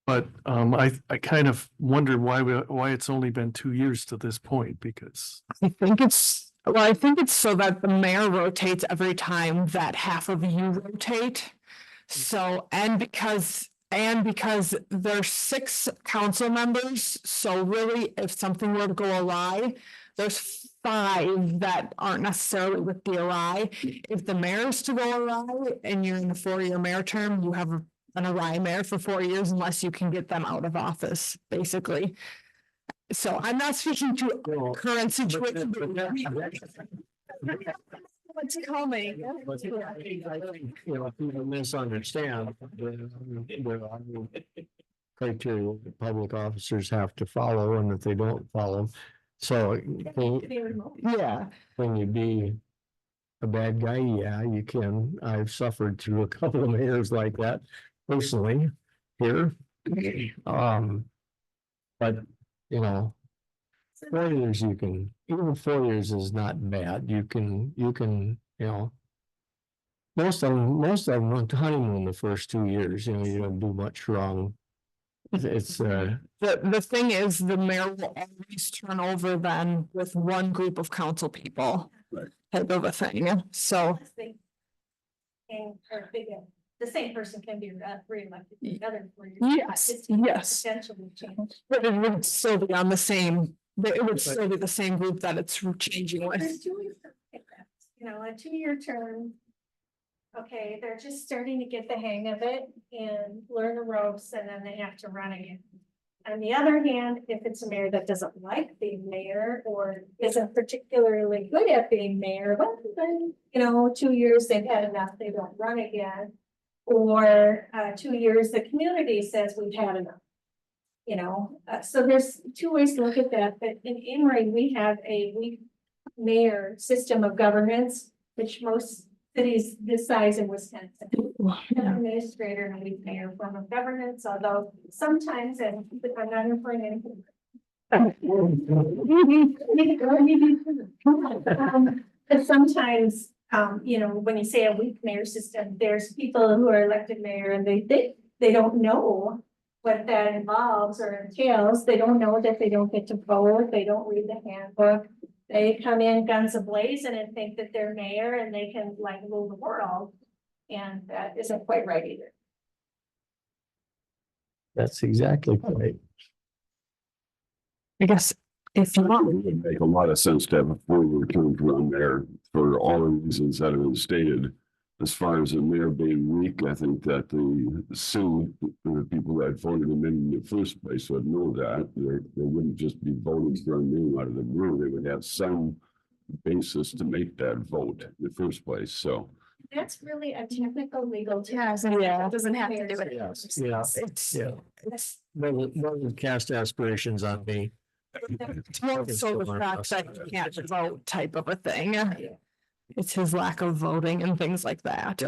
But I kind of wonder why it's only been 2 years to this point, because I think it's so that the mayor rotates every time that half of you rotate. So, and because there's 6 council members, so really if something were to go awry, there's 5 that aren't necessarily with the awry. If the mayor's to go awry and you're in a 4-year mayor term, you have an awry mayor for 4 years unless you can get them out of office, basically. So I'm not speaking to current situation. What's coming? You know, people misunderstand the criteria that public officers have to follow, and if they don't follow. So Yeah, when you be a bad guy, yeah, you can. I've suffered through a couple of mayors like that personally here. But you know, 4 years you can, even 4 years is not bad. You can, you know. Most of them went to honeymoon the first 2 years, you know, you don't do much wrong. It's the thing is, the mayor will always turn over then with one group of council people. Right. Type of a thing, so. The same person can be re-elected for another 4 years. Yes, It's yes. Potentially change. But it would still be on the same, it would still be the same group that it's changing with. There's 2 years to look at that. You know, a 2-year term. Okay, they're just starting to get the hang of it and learn the ropes, and then they have to run again. On the other hand, if it's a mayor that doesn't like being mayor or isn't particularly good at being mayor, well, then, you know, 2 years they've had enough, they don't run again. Or 2 years, the community says we've had enough. You know, so there's 2 ways to look at that, but in Emory, we have a weak mayor system of governance, which most cities this size in Wisconsin. An administrator and a weak mayor form of governance, although sometimes, and I'm not employing anything. But sometimes, you know, when you say a weak mayor system, there's people who are elected mayor and they don't know what that involves or entails. They don't know that they don't get to vote. They don't read the handbook. They come in guns a-blazing and think that they're mayor and they can like rule the world. And that isn't quite right either. that's exactly right. I guess if you It want, would make a lot of sense to have a 4-year term run there for all the reasons that have been stated. As far as the mayor being weak, I think that the people that voted him in the first place would know that. They wouldn't just be voting for a name out of the blue. They would have some basis to make that vote in the first place, so. That's really a technical legal term. Yeah. It doesn't have to do with it. Yes, yeah, it's, yeah. Doesn't cast aspirations on me. it's more so the fact that you can't vote type of a thing. It's his lack of voting and things like that.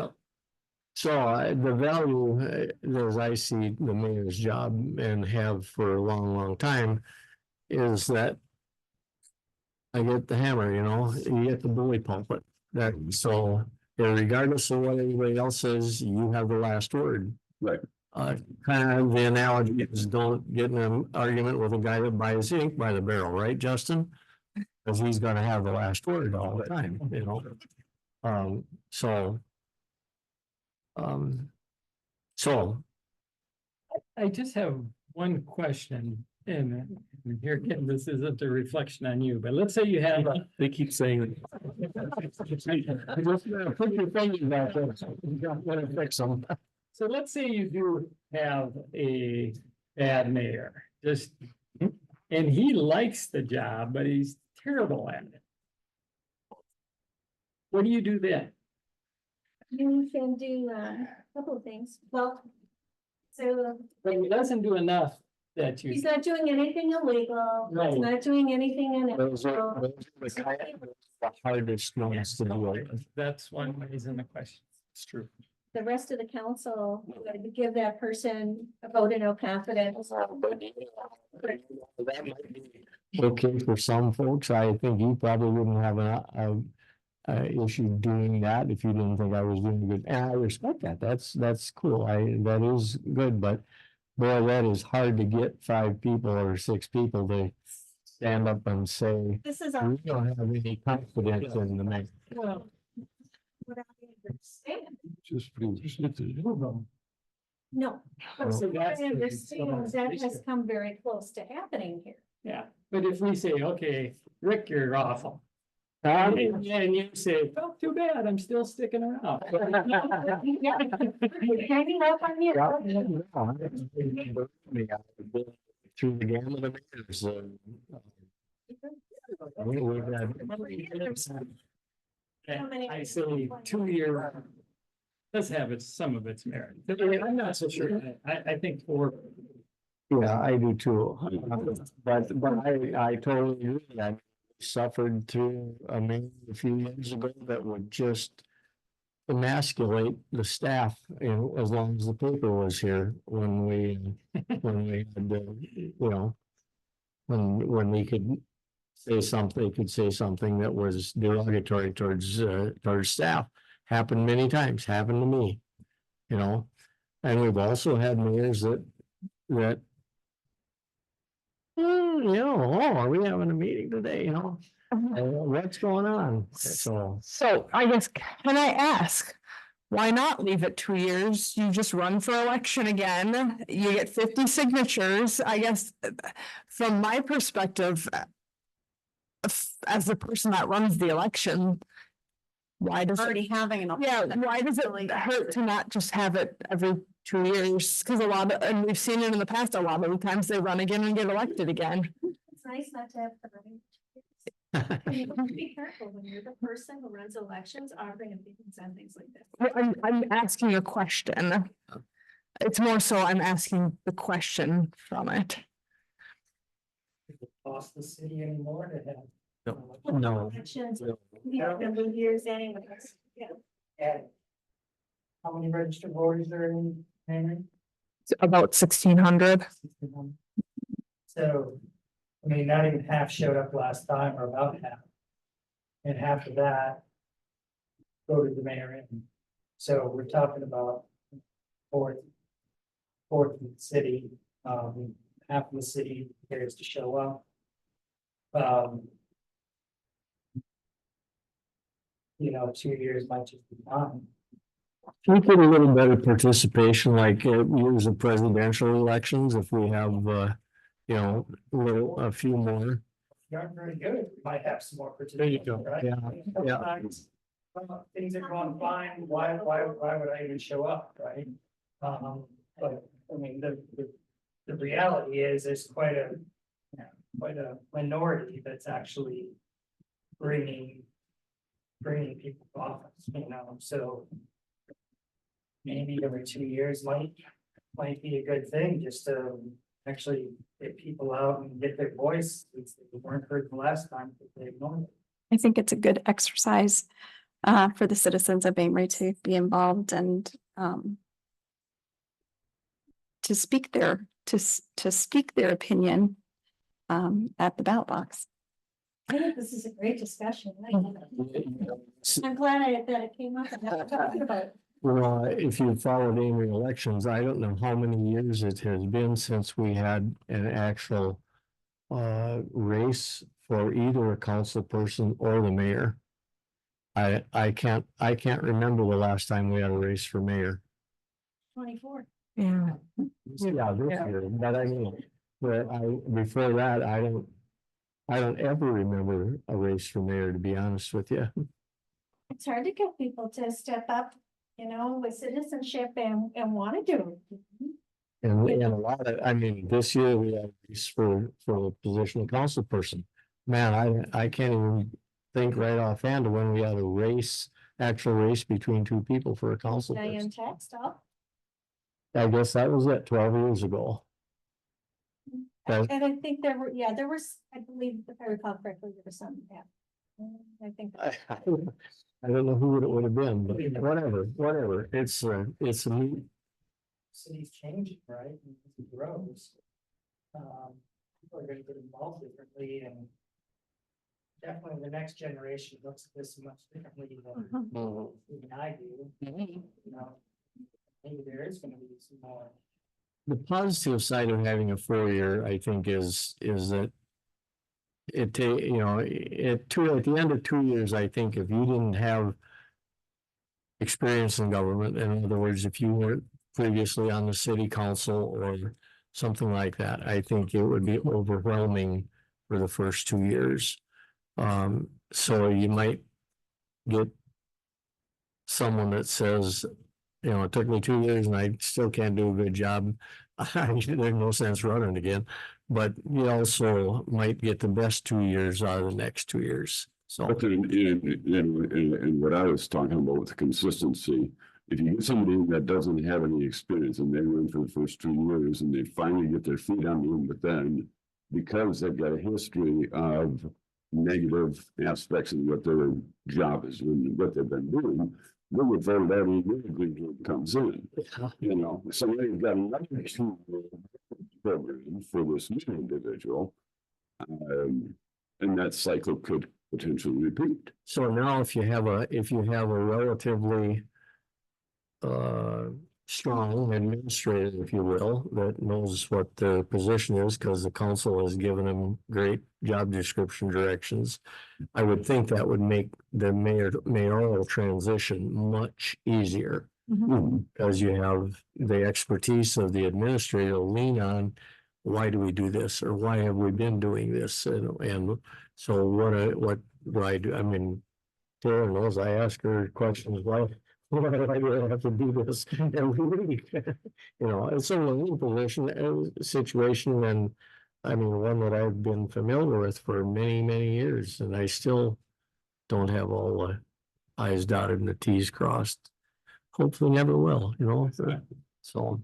So the value, as I see the mayor's job and have for a long, long time, is that I get the hammer, you know, you get the bully pulpit. That, so regardless of what anybody else says, you have the last word. Right. Kind of the analogy is don't get in an argument with a guy that buys ink by the barrel, right, Justin? Because he's gonna have the last word all the time, you know? So. So, I just have one question, and here again, this isn't a reflection on you, but let's say you have a. They keep saying. just put your fingers out there, you don't wanna fix them. So let's say you do have a bad mayor, just, and he likes the job, but he's terrible at it. What do you do then? You can do a couple of things. Well, so But he doesn't do enough that you. he's not doing anything illegal. Right. He's not doing anything Those are unethical. the hardest ones to deal with. That's one reason the question. It's true. The rest of the council would give that person a vote of no confidence. Okay, for some folks, I think you probably wouldn't have a issue doing that if you didn't think I was doing good. And I respect that. That's cool. That is good, but boy, that is hard to get 5 people or 6 people to stand up and say, This is we don't have any confidence in the man. Well, what I understand. Just. No, but So what I that's the- understand, that has come very close to happening here. yeah, but if we say, okay, Rick, you're awful. Um, And you say, oh, too bad, I'm still sticking around. Hanging up on you. Through the gamut of years. I say 2 year. Let's have it, some of its merit. I'm not so sure. I think 4. Yeah, I do too. But I totally agree. I suffered through a man a few years ago that would just emasculate the staff, you know, as long as the paper was here when we had, you know, when we could say something that was derogatory towards staff. Happened many times, happened to me, you know, and we've also had mayors that you know, oh, are we having a meeting today, you know? What's going on? So I guess, can I ask, why not leave it 2 years? You just run for election again, you get 50 signatures, I guess, from my perspective. As the person that runs the election. Why does it, Already having an. yeah, why does it hurt to not just have it every 2 years? Cause a lot of, and we've seen it in the past, a lot of the times they run again and get elected again. It's nice not to have to. You have to be careful when you're the person who runs elections, offering opinions on things like this. I'm asking a question. It's more so I'm asking the question from it. Cost the city anymore to have. No. Elections, we have them in years anyways, yeah. And how many registered voters are in Henry? It's about 1,600. So, I mean, not even half showed up last time, or about half. And half of that voted the mayor in. So we're talking about fourth of the city, half of the city cares to show up. You know, 2 years might just be fine. We get a little better participation, like years of presidential elections, if we have, you know, a few more. You aren't very good, we might have some more There you participation, go. right? Yeah, yeah. Sometimes, things are going fine, why would I even show up, right? But, I mean, the reality is, there's quite a minority that's actually bringing people to office, you know, so maybe every 2 years might be a good thing, just to actually get people out and get their voice, since they weren't heard the last time, but they ignored it. I think it's a good exercise for the citizens of Amory to be involved and to speak their opinion at the ballot box. I think this is a great discussion. I'm glad that it came up and that we're talking about it. Well, if you followed Amory elections, I don't know how many years it has been since we had an actual race for either a council person or the mayor. I can't remember the last time we had a race for mayor. 24. Yeah. Yeah, this Yeah. year, but I mean, before that, I don't ever remember a race for mayor, to be honest with you. It's hard to get people to step up, you know, with citizenship and want to do it. And a lot of, I mean, this year we had a race for the position of council person. Man, I can't even think right offhand of when we had a actual race between two people for a council Diane person. Textile. I guess that was it 12 years ago. That- And I think there was, I believe, if I recall correctly, there was some, yeah. I think. I don't know who it would have been, but whatever. It's a neat. City's changing, right? And as it grows. People are gonna get involved differently and. Definitely the next generation looks at this much differently than even I do, you know. Maybe there is gonna be some more. The positive side of having a 4-year, I think, is that at the end of 2 years, I think if you didn't have experience in government, in other words, if you weren't previously on the city council or something like that, I think it would be overwhelming for the first 2 years. So you might get someone that says, it took me 2 years and I still can't do a good job. There's no sense running again, but you also might get the best 2 years out of the next 2 years. So, But then, in what I was talking about with the consistency, if you get somebody that doesn't have any experience and they run for the first 2 years and they finally get their feet on them, but then because they've got a history of negative aspects of what their job is and what they've been doing, they would find that immediately comes in. Somebody's got another program for this new individual. And that cycle could potentially repeat. so now if you have a relatively strong administrator, if you will, that knows what the position is, because the council has given them great job description directions. I would think that would make the mayoral transition much easier, because you have the expertise of the administrator to lean on. Why do we do this, or why have we been doing this? And so what do I do? I mean, Tara knows I ask her questions. Why do I have to do this every week? It's a learning position, situation, and I mean, one that I've been familiar with for many, many years, and I still don't have all the I's dotted and the T's crossed. Hopefully never will, So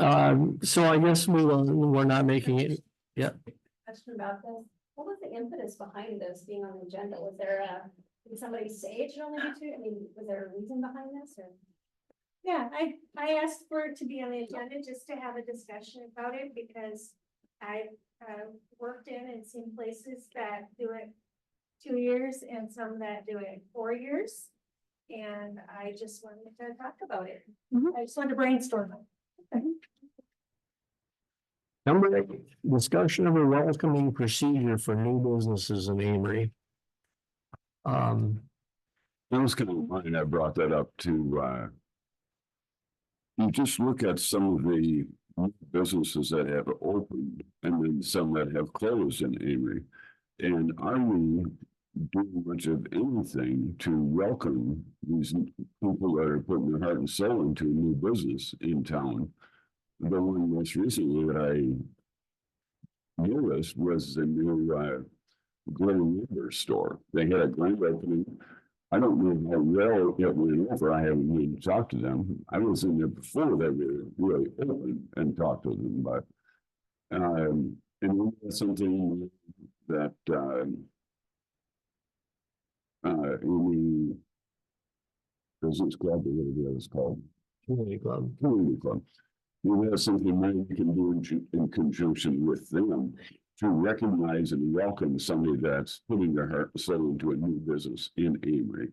I guess we're not making it. Yeah. Question about this. What was the impetus behind this being on the agenda? Was there did somebody say it should only be 2? I mean, was there a reason behind this or? Yeah, I asked for it to be on the agenda just to have a discussion about it because I've worked in and seen places that do it 2 years and some that do it 4 years. And I just wanted to talk about it. I just wanted to brainstorm. Number 8, discussion of a welcoming procedure for new businesses in Amory. That was kind of mine. I brought that up to, you just look at some of the businesses that have opened and then some that have closed in Amory. And are we doing much of anything to welcome these people that are putting their heart and soul into a new business in town? The one most recently that I noticed was the new Glen River store. They had a grand opening. I don't know how well it went over. I haven't even talked to them. I was in there before they were really open and talked to them, but and that's something that in the business club, or whatever it's called, community club. We have something that we can do in conjunction with them to recognize and welcome somebody that's putting their heart and soul into a new business in Amory.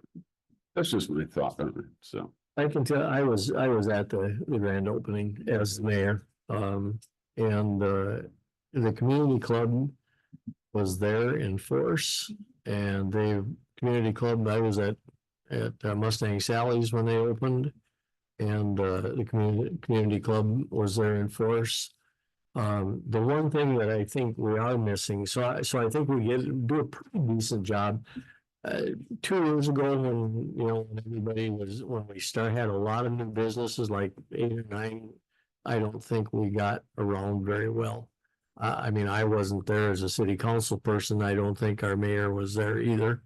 That's just my thought on it, so. I can tell, I was at the grand opening as the mayor, and the community club was there in force, and community club, I was at Mustang Sally's when they opened, and the community club was there in force. The one thing that I think we are missing, so I think we do a pretty decent job. 2 years ago, when when we had a lot of new businesses, like 8 or 9, I don't think we got around very well. I mean, I wasn't there as a city council person. I don't think our mayor was there either.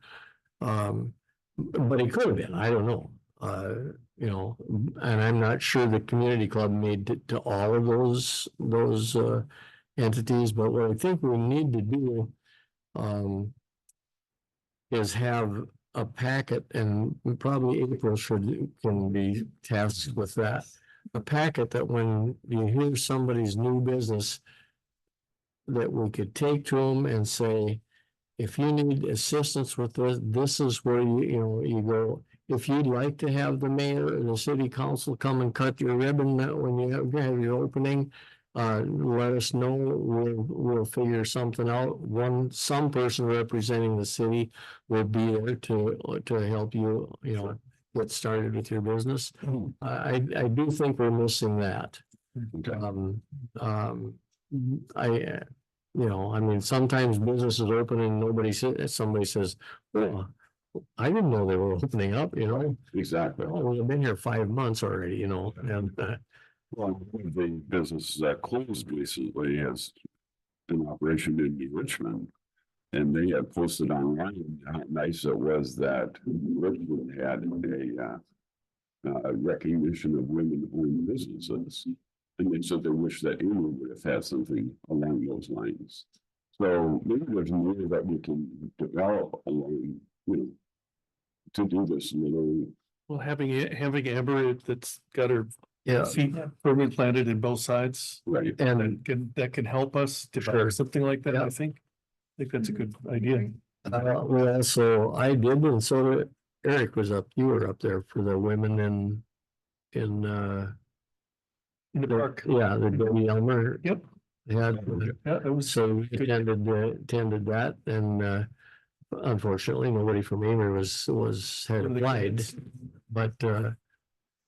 But he could have been, I don't know. And I'm not sure the community club made it to all of those entities, but what I think we need to do is have a packet, and probably April can be tasked with that. A packet that when you hear somebody's new business, that we could take to them and say, if you need assistance with this, this is where you go. If you'd like to have the mayor and the city council come and cut your ribbon when you have your opening, let us know. We'll figure something out. Some person representing the city will be there to help you, get started with your business. I do think we're missing that. I mean, sometimes businesses open and somebody says, well, I didn't know they were opening up, Exactly. Oh, we've been here 5 months already, and Well, one of the businesses that closed recently has an operation in Richmond. And they had posted online how nice it was that Richmond had a recognition of women-owned businesses. And they said they wish that England would have had something along those lines. So maybe there's more that we can develop along, to do this little. Well, having Amber that's got her yeah. feet firmly planted in both sides. Right. And That can help us Sure. develop something like that, Yeah. I think. I think that's a good idea. well, so I did, and so did Eric you were up there for the women in In the park. Yeah, the Debbie Elmer. Yep. Had, Yeah, it was. so we attended that, and unfortunately, nobody from Amory had One of the applied. kids. But for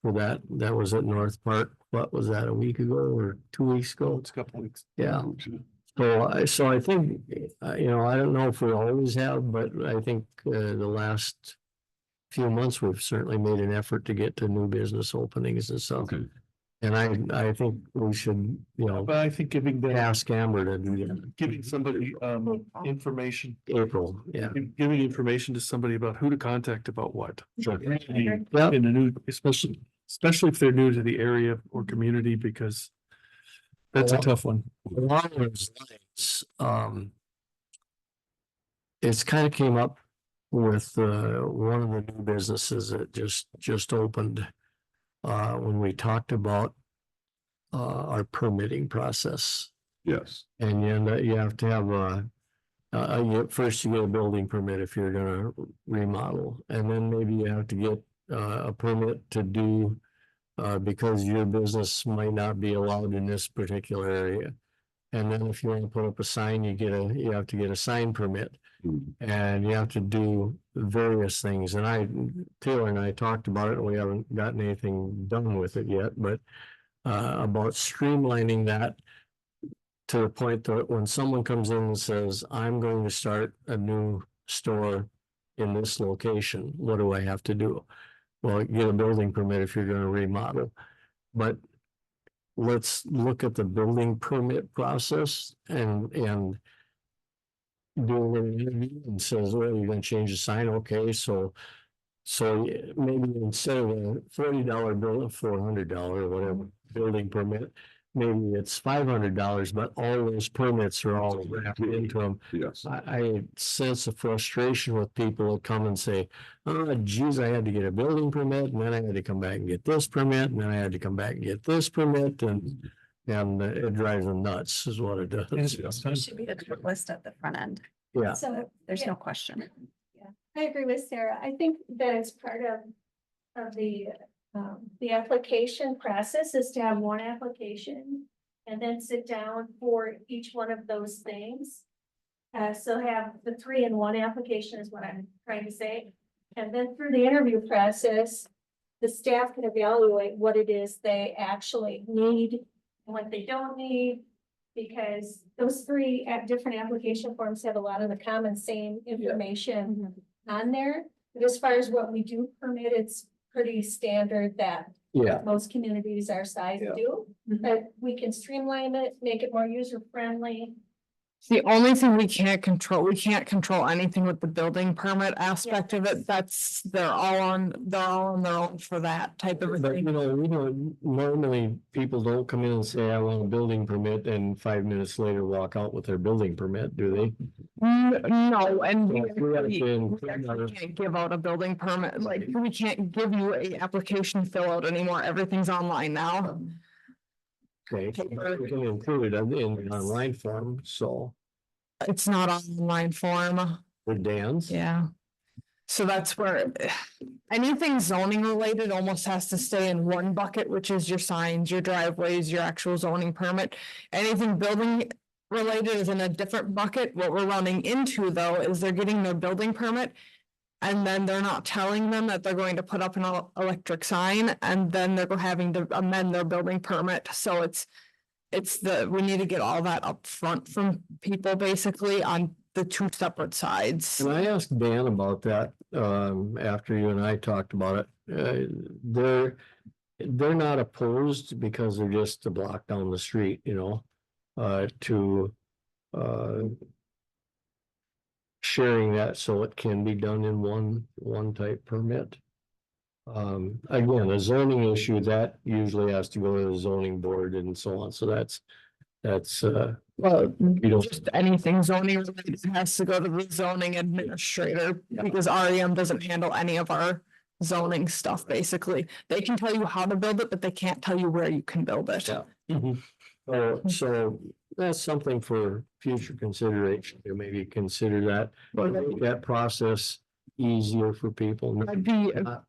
that was at North Park. What was that, a week ago or 2 weeks ago? It's a couple weeks. Yeah. So I think, I don't know if we always have, but I think the last few months, we've certainly made an effort to get to new business openings and stuff. Okay. And I think we should, But I think giving them, ask Amber to do that. giving somebody information, April, yeah. giving information to somebody about who to contact about what. Sure. In Yep. a new, especially if they're new to the area or community, because that's a tough one. Along those lines, it's kind of came up with one of the new businesses that just opened. When we talked about our permitting process, Yes. and you have to have first you get a building permit if you're gonna remodel, and then maybe you have to get a permit to do because your business might not be allowed in this particular area. And then if you want to put up a sign, you have to get a sign permit. And you have to do various things, and Taylor and I talked about it, and we haven't gotten anything done with it yet, but about streamlining that to the point that when someone comes in and says, I'm going to start a new store in this location, what do I have to do? Well, get a building permit if you're going to remodel, but let's look at the building permit process and do an interview and says, well, you're gonna change the sign, okay, so maybe instead of a $40 bill, a $400 or whatever building permit, maybe it's $500, but all those permits are all wrapped into them. Yes. I sense a frustration with people that come and say, oh geez, I had to get a building permit, and then I had to come back and get this permit, and then I had to come back and get this permit, and And it drives them nuts is what it does. Should be a list at the front end. Yeah, So There's Yeah. no question. I agree with Sarah. I think that it's part of the application process is to have one application and then sit down for each one of those things. So have the 3-in-1 application is what I'm trying to say. And then through the interview process, the staff can evaluate what it is they actually need and what they don't need. Because those three different application forms have a lot of the common same information on there. But as far as what we do permit, it's pretty standard that yeah. most communities our size Yeah. do. But we can streamline it, make it more user friendly. The only thing we can't control anything with the building permit aspect of it. That's, they're all on their own for that type of But thing. we don't, normally people don't come in and say, I want a building permit and 5 minutes later walk out with their building permit, do they? No, and Yeah, we have we to- actually can't give out a building permit, like, we can't give you a application fill out anymore. Everything's online now. Okay, we can include it in the online form, so It's not on online form. with Dan's. Yeah. So that's where anything zoning related almost has to stay in one bucket, which is your signs, your driveways, your actual zoning permit. Anything building related is in a different bucket. What we're running into though is they're getting their building permit. And then they're not telling them that they're going to put up an electric sign and then they're having to amend their building permit. So we need to get all that up front from people basically on the two separate sides. And I asked Dan about that, after you and I talked about it. They're not opposed because they're just a block down the street, to sharing that so it can be done in one type permit. Again, a zoning issue that usually has to go to the zoning board and so on. So that's Well, you don't, just anything zoning related has to go to the zoning administrator because REM doesn't handle any of our zoning stuff, basically. They can tell you how to build it, but they can't tell you where you can build it. Yeah. So that's something for future consideration, to maybe consider that, Well, make that process easier for people. I'd be Not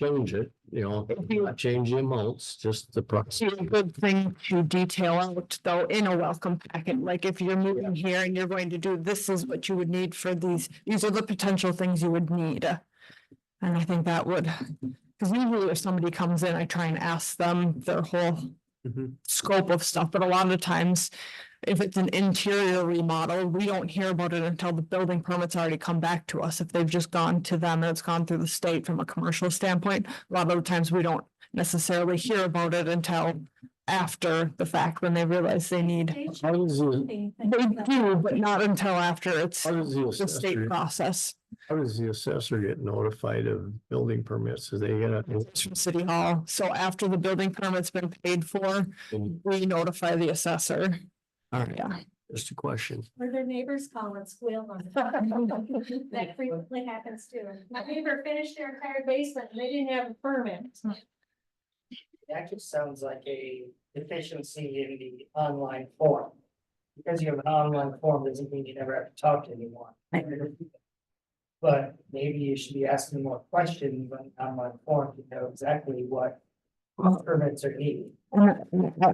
change it, not change the amounts, just the process. a good thing to detail out though in a welcome packet, like if you're moving here and you're going to do, this is what you would need for these are the potential things you would need. And I think that would, because usually if somebody comes in, I try and ask them their whole scope of stuff, but a lot of times if it's an interior remodel, we don't hear about it until the building permits already come back to us. If they've just gone to them and it's gone through the state from a commercial standpoint, a lot of the times we don't necessarily hear about it until after the fact when they realize they need. How does They do, but not until after it's the state the process. how does the assessor get notified of building permits? Do they get It's from City Hall. So after the building permit's been paid for, we notify the assessor. all right, Yeah. just a question. Or their neighbors call and squeal on it. That frequently happens too. My neighbor finished their entire basement and they didn't have a permit. That just sounds like a deficiency in the online form. Because you have an online form doesn't mean you never have to talk to anyone. But maybe you should be asking more questions on online form to know exactly what permits are needed. I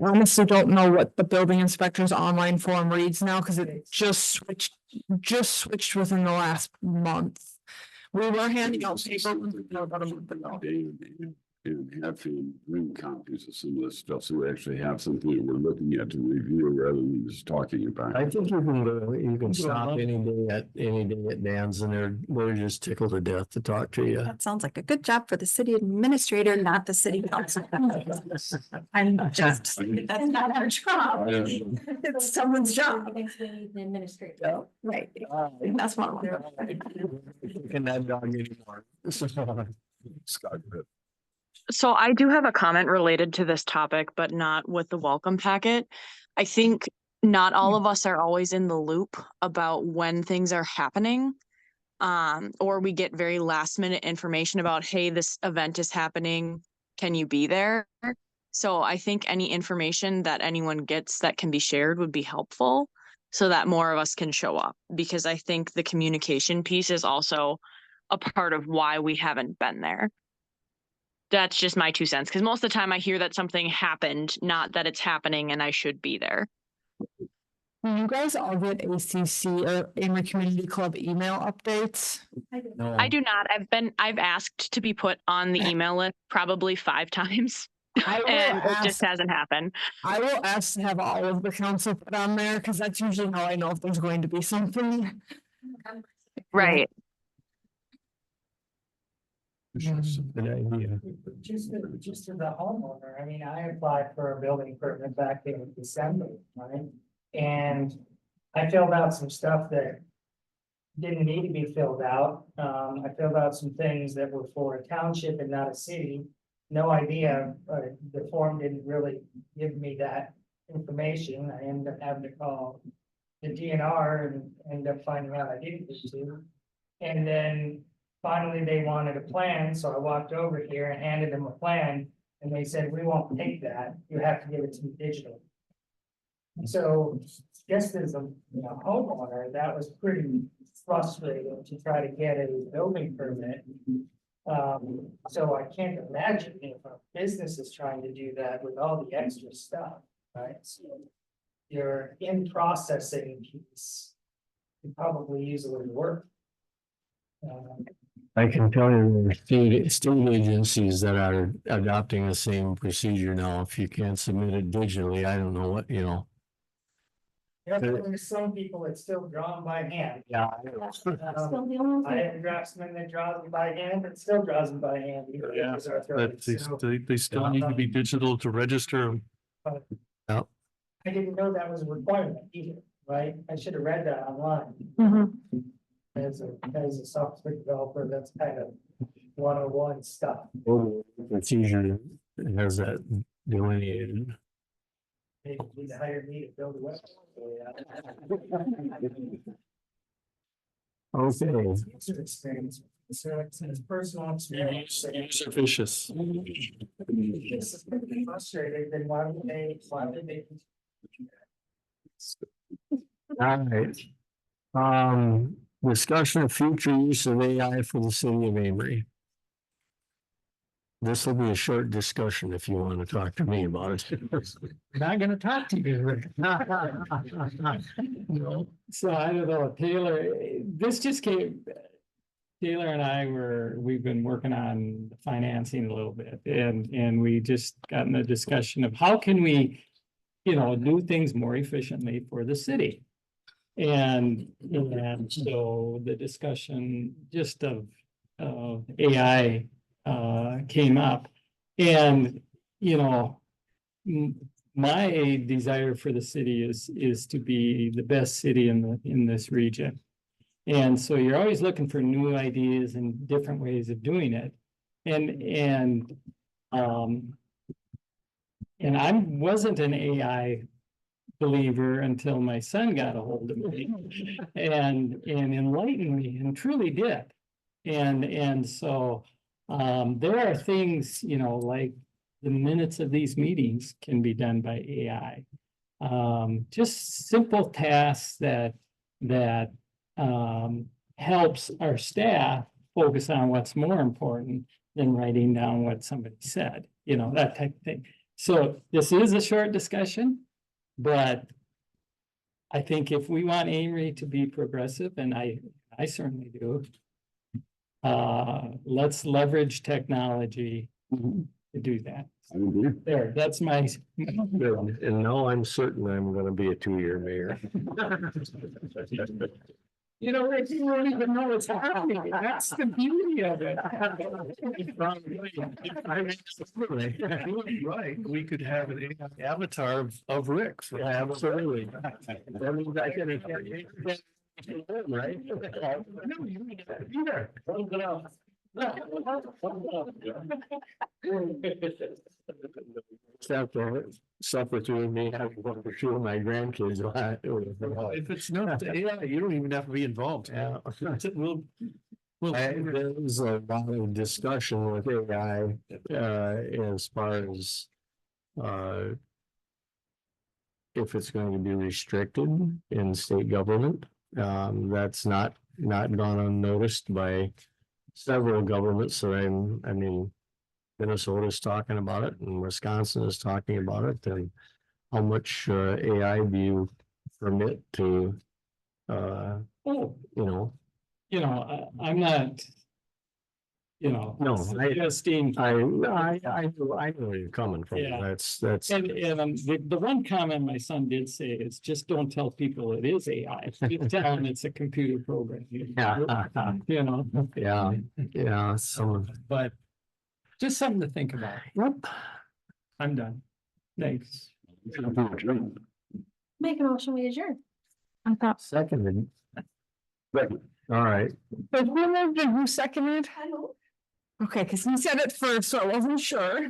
honestly don't know what the building inspector's online form reads now, because it just switched within the last month. We were handing out paper about a month ago. And having written copies of some of this stuff, so we actually have something that we're looking at to review rather than just talking about. I think you can stop any day at Dan's and they're just tickled to death to talk to you. That sounds like a good job for the city administrator, not the city council. I'm just, that's not our job. It's someone's job. I think we need an administrator. Right. That's one of them. Can that dog anymore? Scott, go ahead. So I do have a comment related to this topic, but not with the welcome packet. I think not all of us are always in the loop about when things are happening. Or we get very last minute information about, hey, this event is happening. Can you be there? So I think any information that anyone gets that can be shared would be helpful so that more of us can show up, because I think the communication piece is also a part of why we haven't been there. That's just my 2 cents, because most of the time I hear that something happened, not that it's happening and I should be there. Do you guys all get ACC or Amory Community Club email updates? No, I do not. I've asked to be put on the email list probably 5 times I will and it just ask, hasn't happened. I will ask to have all of the council put on there, because that's usually how I know if there's going to be something. Right. That's a good idea. Just to the homeowner, I mean, I applied for a building permit back in December, right? And I filled out some stuff that didn't need to be filled out. I filled out some things that were for a township and not a city. No idea, the form didn't really give me that information. I ended up having to call the DNR and end up finding out I didn't need to. And then finally they wanted a plan, so I walked over here and handed them a plan. And they said, we won't take that, you have to give it to me digital. So just as a homeowner, that was pretty frustrating to try to get a building permit. So I can't imagine if a business is trying to do that with all the extra stuff, right? So your in processing piece could probably use a little work. I can tell you there are state agencies that are adopting the same procedure now. If you can't submit it digitally, I don't know what, Yeah, but there's some people that's still drawn by hand. Yeah. Still dealing with I it. have a draftsman that draws them by hand, but still draws them by hand. even Yeah, with his But arthritis. So they still need to be digital to register. I didn't know that was a requirement either, right? I should have read that online. As a software developer, that's kind of 101 stuff. Procedure has that delineated. Maybe you need to hire me to build a website. Okay, User experience. So it's personal experience. User vicious. This is pretty frustrating, then why would they? all right. Discussion of future use of AI for the city of Amory. This will be a short discussion if you want to talk to me about it. Not gonna talk to you, Rick. So I don't know, Taylor, this just came. Taylor and we've been working on financing a little bit and we just got in the discussion of how can we, do things more efficiently for the city. And so the discussion just of AI came up and, my desire for the city is to be the best city in this region. And so you're always looking for new ideas and different ways of doing it. And I wasn't an AI believer until my son got a hold of me and enlightened me and truly did. And so there are things, like the minutes of these meetings can be done by AI. Just simple tasks that helps our staff focus on what's more important than writing down what somebody said, that type of thing. So this is a short discussion, but I think if we want Amory to be progressive, and I certainly do, let's leverage technology to do that. I agree. There, that's my. And now I'm certain I'm gonna be a 2-year mayor. Rick, you don't even know what's happening. That's the beauty of it. Right, we could have an AI avatar of Rick. Absolutely. That means I can. Right? No, you either. Have to suffer through me having to pursue my grandkids. If it's not AI, you don't even have to be involved. Yeah. We'll. There was a lot of discussion with AI, as far as Uh, if it's going to be restricted in state government, that's not gone unnoticed by several governments that I mean, Minnesota's talking about it and Wisconsin is talking about it, and how much AI do you permit to, Oh, you know, I'm not, No, suggesting. I know where you're coming from. Yeah. That's, And the one comment my son did say is just don't tell people it is AI. Just tell them it's a computer program. yeah, yeah, so, But just something to think about. yep. I'm done. Thanks. Make a motion, we adjourn. I thought, Seconded. All right, but who moved and who seconded? I don't. Okay, because he said it first, so I wasn't sure.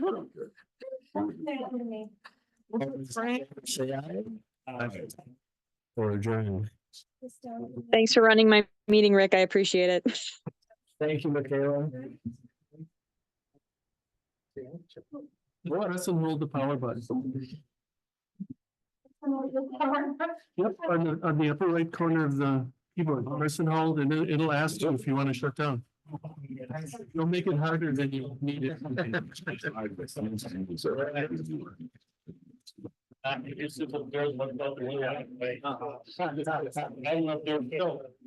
Frank? say aye. Or adjourn. Thanks for running my meeting, Rick. I appreciate it. Thank you, Michaela. Well, that's a hold the power button. Yep, on the upper right corner of the keyboard, press and hold, and it'll ask you if you want to shut down. You'll make it harder than you need it.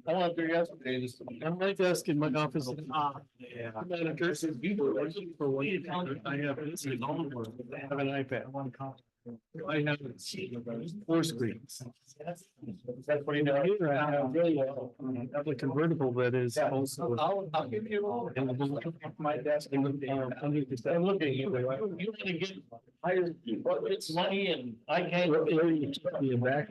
I went there yesterday, I'm right desk in my office. Yeah. I have an iPad. I have 4 screens. That's what you know. Here I have a convertible that is also. I'll give you. My desk. I'm looking at you. You want to get hired, it's money and I can't. Be a back.